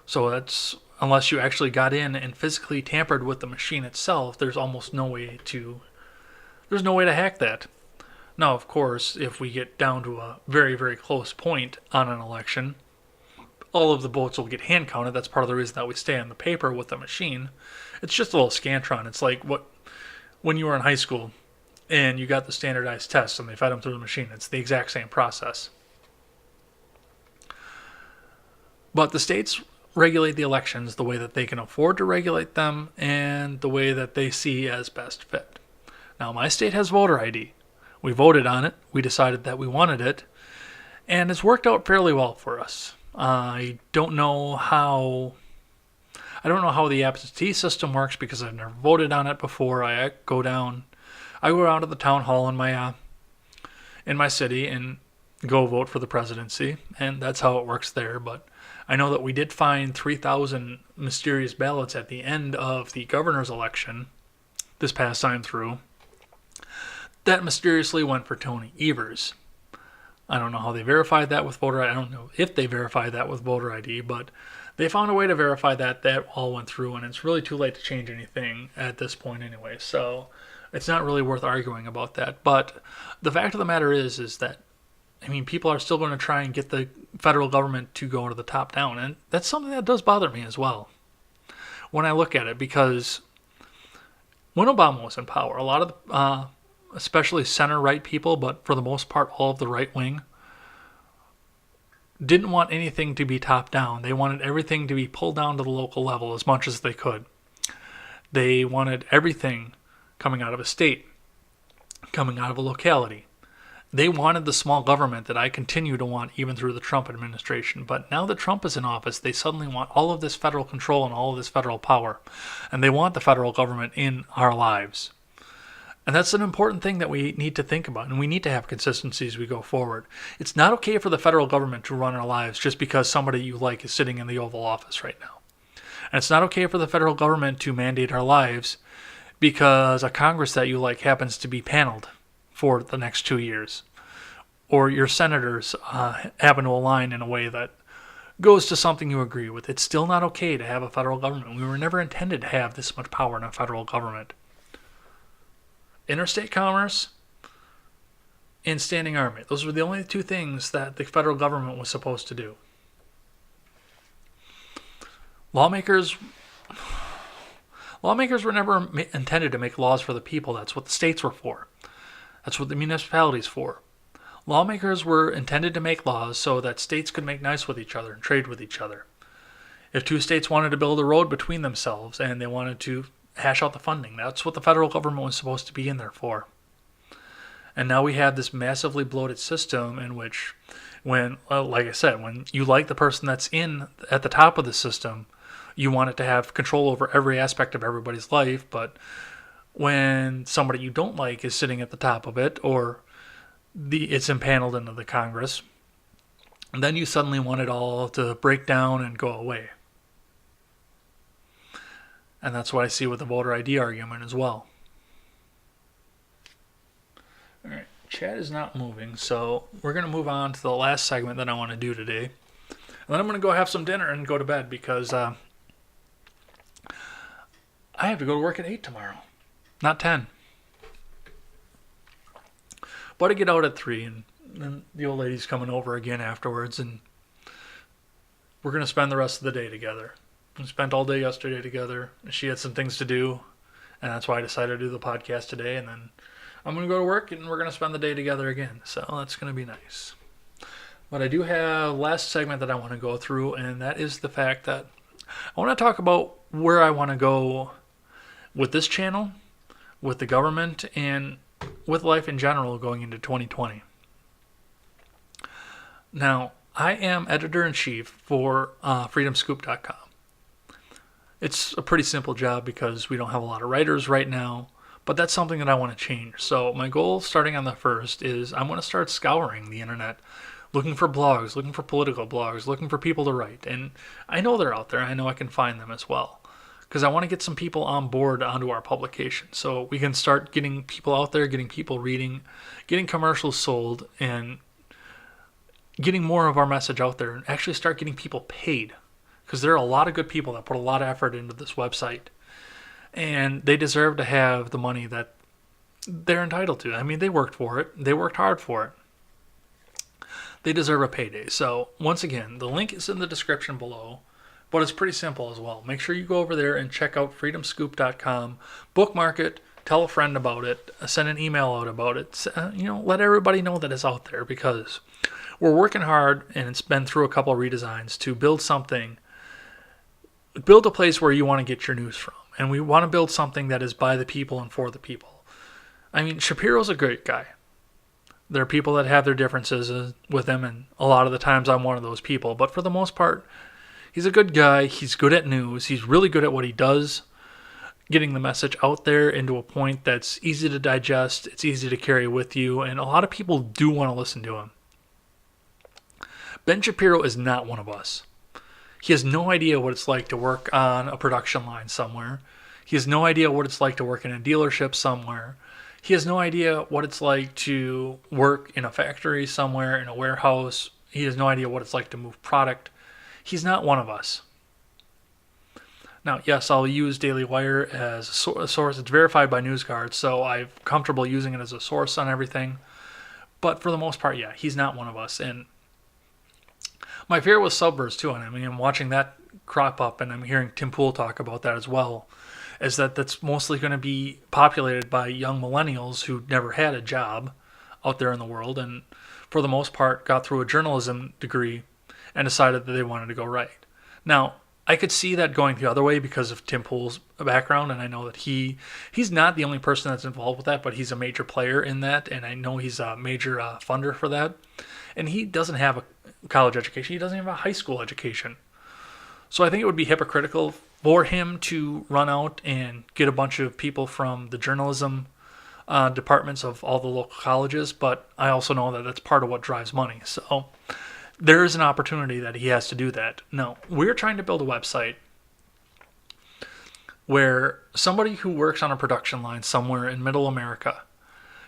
So that's, unless you actually got in and physically tampered with the machine itself, there's no way to hack that. Now, of course, if we get down to a very, very close point on an election, all of the votes will get hand counted. That's part of the reason that we stay on the paper with the machine. It's just a little Scantron. It's like when you were in high school and you got the standardized tests and they fed them through the machine. It's the exact same process. But the states regulate the elections the way that they can afford to regulate them and the way that they see as best fit. Now, my state has voter ID. We voted on it. We decided that we wanted it. And it's worked out fairly well for us. I don't know how the absentee system works because I've never voted on it before. I go down to the town hall in my city and go vote for the presidency, and that's how it works there. But I know that we did find 3,000 mysterious ballots at the end of the governor's election this past time through that mysteriously went for Tony Evers. I don't know how they verified that with voter ID. I don't know if they verified that with voter ID, but they found a way to verify that all went through, and it's really too late to change anything at this point anyway. So it's not really worth arguing about that. But the fact of the matter is that, people are still going to try and get the federal government to go to the top down, and that's something that does bother me as well when I look at it, because when Obama was in power, a lot of especially center-right people, but for the most part all of the right wing, didn't want anything to be top-down. They wanted everything to be pulled down to the local level as much as they could. They wanted everything coming out of a state, coming out of a locality. They wanted the small government that I continue to want even through the Trump administration. But now that Trump is in office, they suddenly want all of this federal control and all of this federal power. And they want the federal government in our lives. And that's an important thing that we need to think about, and we need to have consistency as we go forward. It's not okay for the federal government to run our lives just because somebody you like is sitting in the Oval Office right now. And it's not okay for the federal government to mandate our lives because a Congress that you like happens to be paneled for the next 2 years. Or your senators happen to align in a way that goes to something you agree with. It's still not okay to have a federal government. We were never intended to have this much power in a federal government. Interstate commerce and standing army. Those were the only two things that the federal government was supposed to do. Lawmakers were never intended to make laws for the people. That's what the states were for. That's what the municipalities for. Lawmakers were intended to make laws so that states could make nice with each other and trade with each other. If two states wanted to build a road between themselves and they wanted to hash out the funding, that's what the federal government was supposed to be in there for. And now we have this massively bloated system in which, like I said, when you like the person that's at the top of the system, you want it to have control over every aspect of everybody's life. But when somebody you don't like is sitting at the top of it, or it's impaneled into the Congress, then you suddenly want it all to break down and go away. And that's what I see with the voter ID argument as well. All right, chat is not moving, so we're going to move on to the last segment that I want to do today. And then I'm going to go have some dinner and go to bed because I have to go to work at 8 tomorrow, not 10. But I get out at 3, and then the old lady's coming over again afterwards, and we're going to spend the rest of the day together. We spent all day yesterday together. She had some things to do, and that's why I decided to do the podcast today. And then I'm going to go to work, and we're going to spend the day together again. So that's going to be nice. But I do have last segment that I want to go through, and that is the fact that I want to talk about where I want to go with this channel with the government and with life in general going into 2020. Now, I am editor-in-chief for freedomscoop.com. It's a pretty simple job because we don't have a lot of writers right now, but that's something that I want to change. So my goal starting on the 1st is I'm going to start scouring the internet, looking for blogs, looking for political blogs, looking for people to write. And I know they're out there. I know I can find them as well because I want to get some people on board onto our publication so we can start getting people out there, getting people reading, getting commercials sold, and getting more of our message out there and actually start getting people paid, because there are a lot of good people that put a lot of effort into this website and they deserve to have the money that they're entitled to. I mean, they worked for it. They worked hard for it. They deserve a payday. So once again, the link is in the description below, but it's pretty simple as well. Make sure you go over there and check out freedomscoop.com, bookmark it, tell a friend about it, send an email out about it. Let everybody know that it's out there, because we're working hard, and it's been through a couple of redesigns to build a place where you want to get your news from. And we want to build something that is by the people and for the people. I mean, Shapiro's a great guy. There are people that have their differences with him, and a lot of the times I'm one of those people. But for the most part, he's a good guy. He's good at news. He's really good at what he does, getting the message out there into a point that's easy to digest, it's easy to carry with you, and a lot of people do want to listen to him. Ben Shapiro is not one of us. He has no idea what it's like to work on a production line somewhere. He has no idea what it's like to work in a dealership somewhere. He has no idea what it's like to work in a factory somewhere, in a warehouse. He has no idea what it's like to move product. He's not one of us. Now, yes, I'll use Daily Wire as a source. It's verified by NewsGuard, so I'm comfortable using it as a source on everything. But for the most part, yeah, he's not one of us. And my fear was Subverse too, and I mean, I'm watching that crop up, and I'm hearing Tim Pool talk about that as well, is that's mostly going to be populated by young millennials who never had a job out there in the world, and for the most part got through a journalism degree and decided that they wanted to go write. Now, I could see that going the other way because of Tim Pool's background, and I know that he's not the only person that's involved with that, but he's a major player in that, and I know he's a major funder for that. And he doesn't have a college education. He doesn't have a high school education. So I think it would be hypocritical for him to run out and get a bunch of people from the journalism departments of all the local colleges, but I also know that that's part of what drives money. So there is an opportunity that he has to do that. No, we're trying to build a website where somebody who works on a production line somewhere in middle America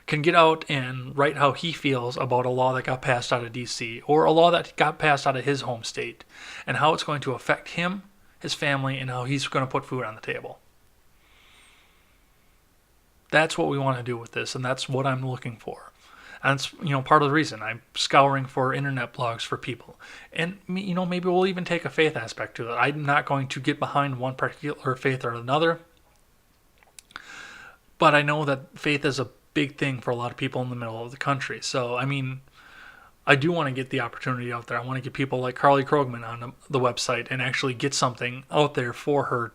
can get out and write how he feels about a law that got passed out of D.C. or a law that got passed out of his home state and how it's going to affect him, his family, and how he's going to put food on the table. That's what we want to do with this, and that's what I'm looking for. And it's, part of the reason I'm scouring for internet blogs for people. And, maybe we'll even take a faith aspect to it. I'm not going to get behind one particular faith or another, but I know that faith is a big thing for a lot of people in the middle of the country. So, I do want to get the opportunity out there. I want to get people like Carly Krogman on the website and actually get something out there for her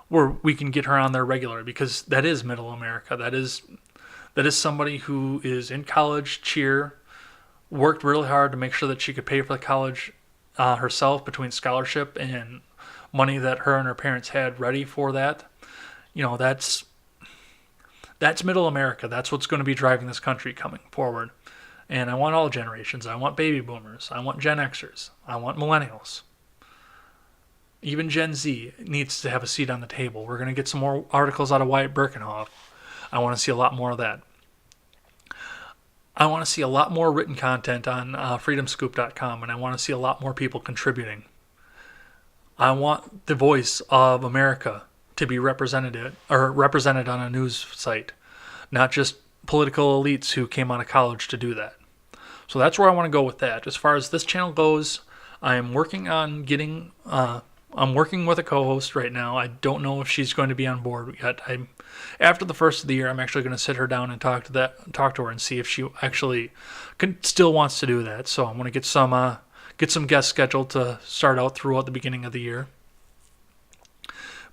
where we can get her on there regularly, because that is middle America. That is somebody who is in college, cheer, worked really hard to make sure that she could pay for the college herself between scholarship and money that her and her parents had ready for that. That's middle America. That's what's going to be driving this country coming forward. And I want all generations. I want baby boomers. I want Gen Xers. I want millennials. Even Gen Z needs to have a seat on the table. We're going to get some more articles out of Wyatt Birkenhoff. I want to see a lot more of that. I want to see a lot more written content on freedomscoop.com, and I want to see a lot more people contributing. I want the voice of America to be represented on a news site, not just political elites who came out of college to do that. So that's where I want to go with that. As far as this channel goes, I'm working on getting. I'm working with a co-host right now. I don't know if she's going to be on board yet. After the first of the year, I'm actually going to sit her down and talk to her and see if she actually still wants to do that. So I'm going to get some guests scheduled to start out throughout the beginning of the year.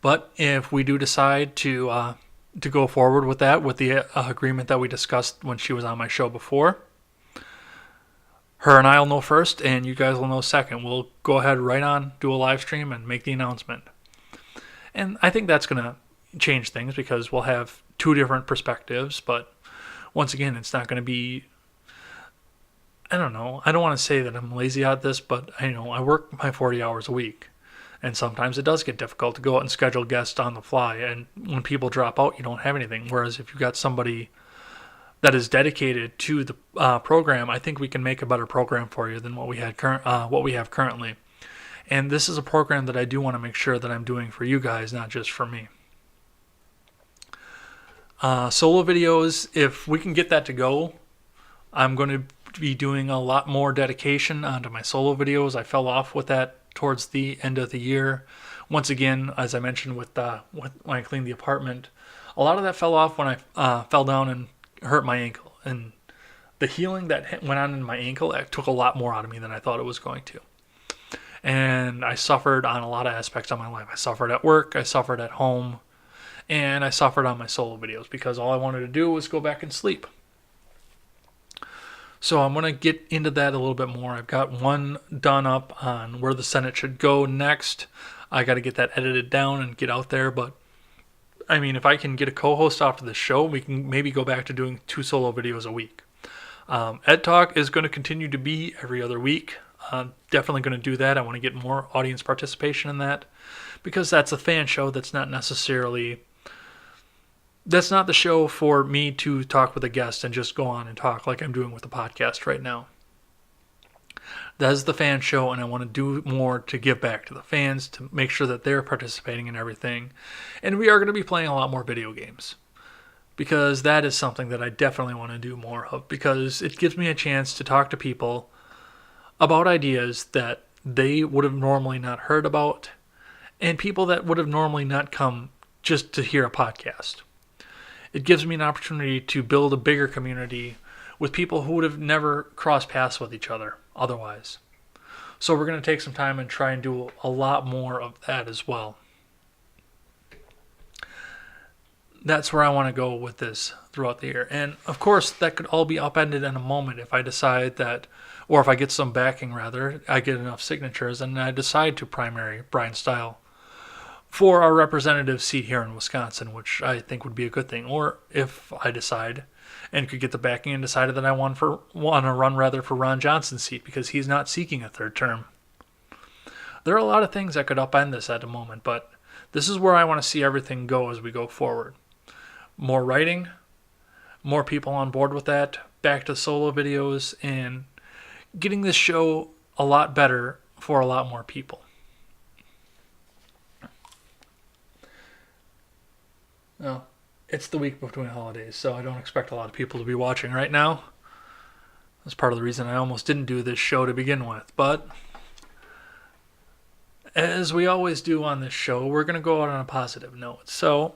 But if we do decide to to go forward with that, with the agreement that we discussed when she was on my show before. Her and I will know first, and you guys will know second. We'll go ahead right on, do a live stream, and make the announcement. And I think that's going to change things because we'll have two different perspectives. But once again, it's not going to be, I don't know. I don't want to say that I'm lazy at this, but I work my 40 hours a week. And sometimes it does get difficult to go out and schedule guests on the fly. And when people drop out, you don't have anything. Whereas if you've got somebody that is dedicated to the program, I think we can make a better program for you than what we have currently. And this is a program that I do want to make sure that I'm doing for you guys, not just for me. Solo videos, if we can get that to go, I'm going to be doing a lot more dedication onto my solo videos. I fell off with that towards the end of the year. Once again, as I mentioned when I cleaned the apartment, a lot of that fell off when I fell down and hurt my ankle. And the healing that went on in my ankle, it took a lot more out of me than I thought it was going to. And I suffered on a lot of aspects of my life. I suffered at work, I suffered at home, and I suffered on my solo videos because all I wanted to do was go back and sleep. So I'm going to get into that a little bit more. I've got one done up on where the Senate should go next. I got to get that edited down and get out there. But, I mean, if I can get a co-host after this show, we can maybe go back to doing 2 solo videos a week. Ed Talk is going to continue to be every other week. Definitely going to do that. I want to get more audience participation in that because that's a fan show. That's not the show for me to talk with a guest and just go on and talk like I'm doing with the podcast right now. That is the fan show, and I want to do more to give back to the fans, to make sure that they're participating in everything. And we are going to be playing a lot more video games because that is something that I definitely want to do more of because it gives me a chance to talk to people about ideas that they would have normally not heard about and people that would have normally not come just to hear a podcast. It gives me an opportunity to build a bigger community with people who would have never crossed paths with each other otherwise. So we're going to take some time and try and do a lot more of that as well. That's where I want to go with this throughout the year. And of course, that could all be upended in a moment if I decide that, or if I get some backing rather, I get enough signatures and I decide to primary Brian Style for our representative seat here in Wisconsin, which I think would be a good thing. Or if I decide and could get the backing and decided that I want to run for Ron Johnson's seat because he's not seeking a third term. There are a lot of things that could upend this at the moment, but this is where I want to see everything go as we go forward. More writing, more people on board with that, back to solo videos, and getting this show a lot better for a lot more people. Well, it's the week between holidays, so I don't expect a lot of people to be watching right now. That's part of the reason I almost didn't do this show to begin with. But as we always do on this show, we're going to go out on a positive note. So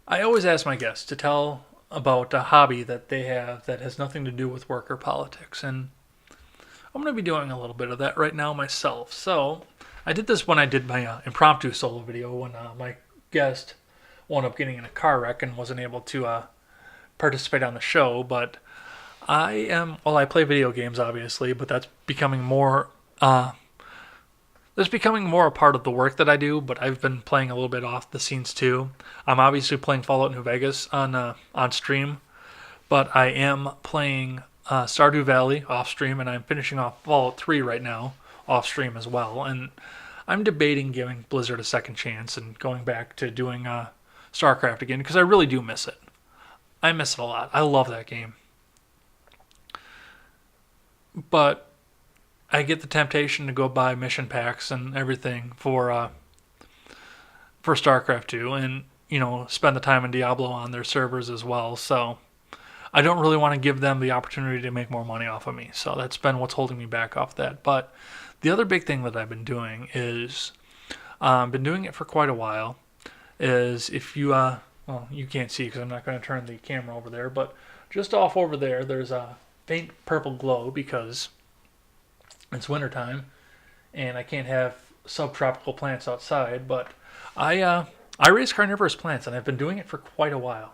I always ask my guests to tell about a hobby that they have that has nothing to do with work or politics. And I'm going to be doing a little bit of that right now myself. So I did this when I did my impromptu solo video when my guest wound up getting in a car wreck and wasn't able to participate on the show. But I play video games obviously, but that's becoming more a part of the work that I do. But I've been playing a little bit off the scenes too. I'm obviously playing Fallout New Vegas on stream, but I am playing Stardew Valley off stream, and I'm finishing off Fallout 3 right now off stream as well. And I'm debating giving Blizzard a second chance and going back to doing StarCraft again because I really do miss it. I miss it a lot. I love that game. But I get the temptation to go buy mission packs and everything for StarCraft 2 and, spend the time in Diablo on their servers as well. So I don't really want to give them the opportunity to make more money off of me. So that's been what's holding me back off that. But the other big thing that I've been doing is, been doing it for quite a while, is if you, you can't see because I'm not going to turn the camera over there, but just off over there, there's a faint purple glow because it's wintertime and I can't have subtropical plants outside, but I I raise carnivorous plants, and I've been doing it for quite a while.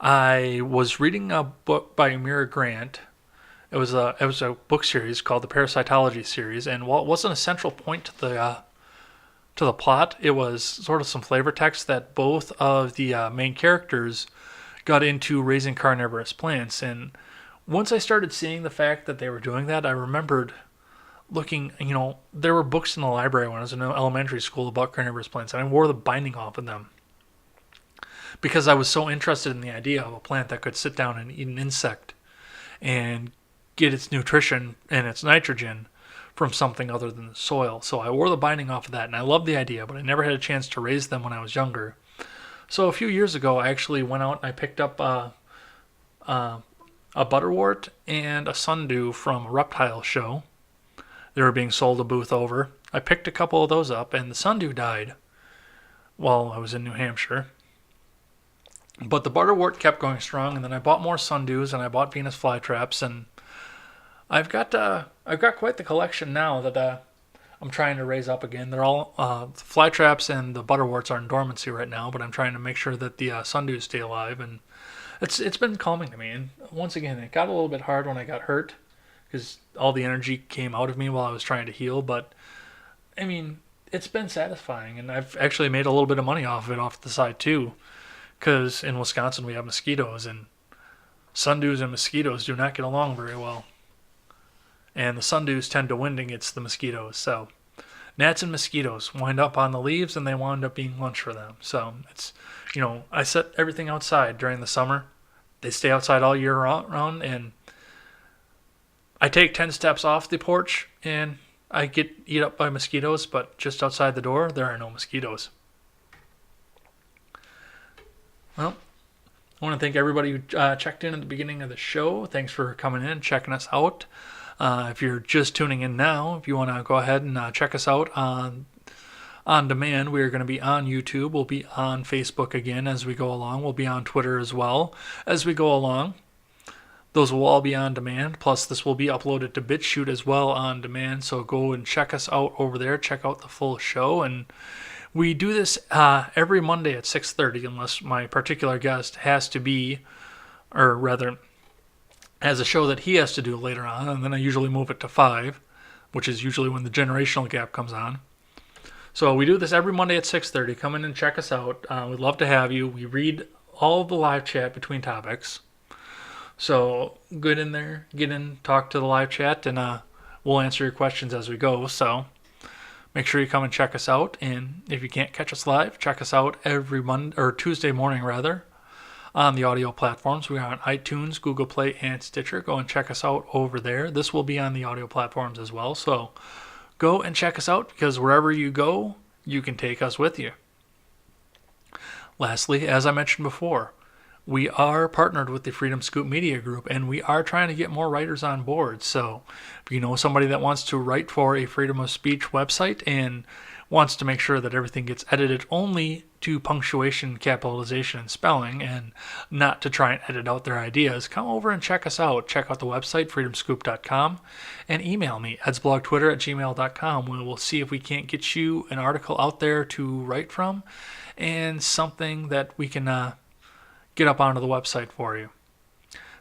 I was reading a book by Mira Grant. It was a book series called the Parasitology series, and while it wasn't a central point to the plot, it was sort of some flavor text that both of the main characters got into raising carnivorous plants. And once I started seeing the fact that they were doing that, I remembered looking, there were books in the library when I was in elementary school about carnivorous plants, and I wore the binding off of them because I was so interested in the idea of a plant that could sit down and eat an insect and get its nutrition and its nitrogen from something other than the soil. So I wore the binding off of that, and I loved the idea, but I never had a chance to raise them when I was younger. So a few years ago, I actually went out and I picked up a butterwort and a sundew from a reptile show. They were being sold a booth over. I picked a couple of those up, and the sundew died while I was in New Hampshire. But the butterwort kept going strong, and then I bought more sundews, and I bought Venus flytraps, and I've got quite the collection now that I'm trying to raise up again. They're all the flytraps and the butterworts are in dormancy right now, but I'm trying to make sure that the sundews stay alive, and it's been calming to me. And once again, it got a little bit hard when I got hurt because all the energy came out of me while I was trying to heal. But I mean, it's been satisfying, and I've actually made a little bit of money off of it off the side too, because in Wisconsin we have mosquitoes, and sundews and mosquitoes do not get along very well. And the sundews tend to win against the mosquitoes. So gnats and mosquitoes wind up on the leaves, and they wind up being lunch for them. So it's, I set everything outside during the summer. They stay outside all year round, and I take 10 steps off the porch, and I get eat up by mosquitoes, but just outside the door, there are no mosquitoes. Well, I want to thank everybody who checked in at the beginning of the show. Thanks for coming in, checking us out. If you're just tuning in now, if you want to go ahead and check us out on demand, we are going to be on YouTube. We'll be on Facebook again as we go along. We'll be on Twitter as well as we go along. Those will all be on demand. Plus, this will be uploaded to BitChute as well on demand. So go and check us out over there. Check out the full show. And we do this every Monday at 6:30, unless my particular guest has to be, or rather, has a show that he has to do later on, and then I usually move it to 5, which is usually when the generational gap comes on. So we do this every Monday at 6:30. Come in and check us out. We'd love to have you. We read all of the live chat between topics. So get in there, talk to the live chat, and we'll answer your questions as we go. So make sure you come and check us out. And if you can't catch us live, check us out every Tuesday morning rather, on the audio platforms. We are on iTunes, Google Play, and Stitcher. Go and check us out over there. This will be on the audio platforms as well. So go and check us out, because wherever you go, you can take us with you. Lastly, as I mentioned before, we are partnered with the Freedom Scoop Media Group, and we are trying to get more writers on board. So if you know somebody that wants to write for a freedom of speech website and wants to make sure that everything gets edited only to punctuation, capitalization, and spelling, and not to try and edit out their ideas, come over and check us out. Check out the website, freedomscoop.com, and email me, edsblogtwitter@gmail.com. We'll see if we can't get you an article out there to write from, and something that we can get up onto the website for you.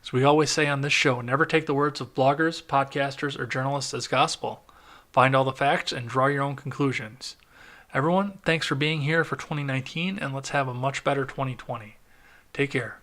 As we always say on this show, never take the words of bloggers, podcasters, or journalists as gospel. Find all the facts and draw your own conclusions. Everyone, thanks for being here for 2019, and let's have a much better 2020. Take care.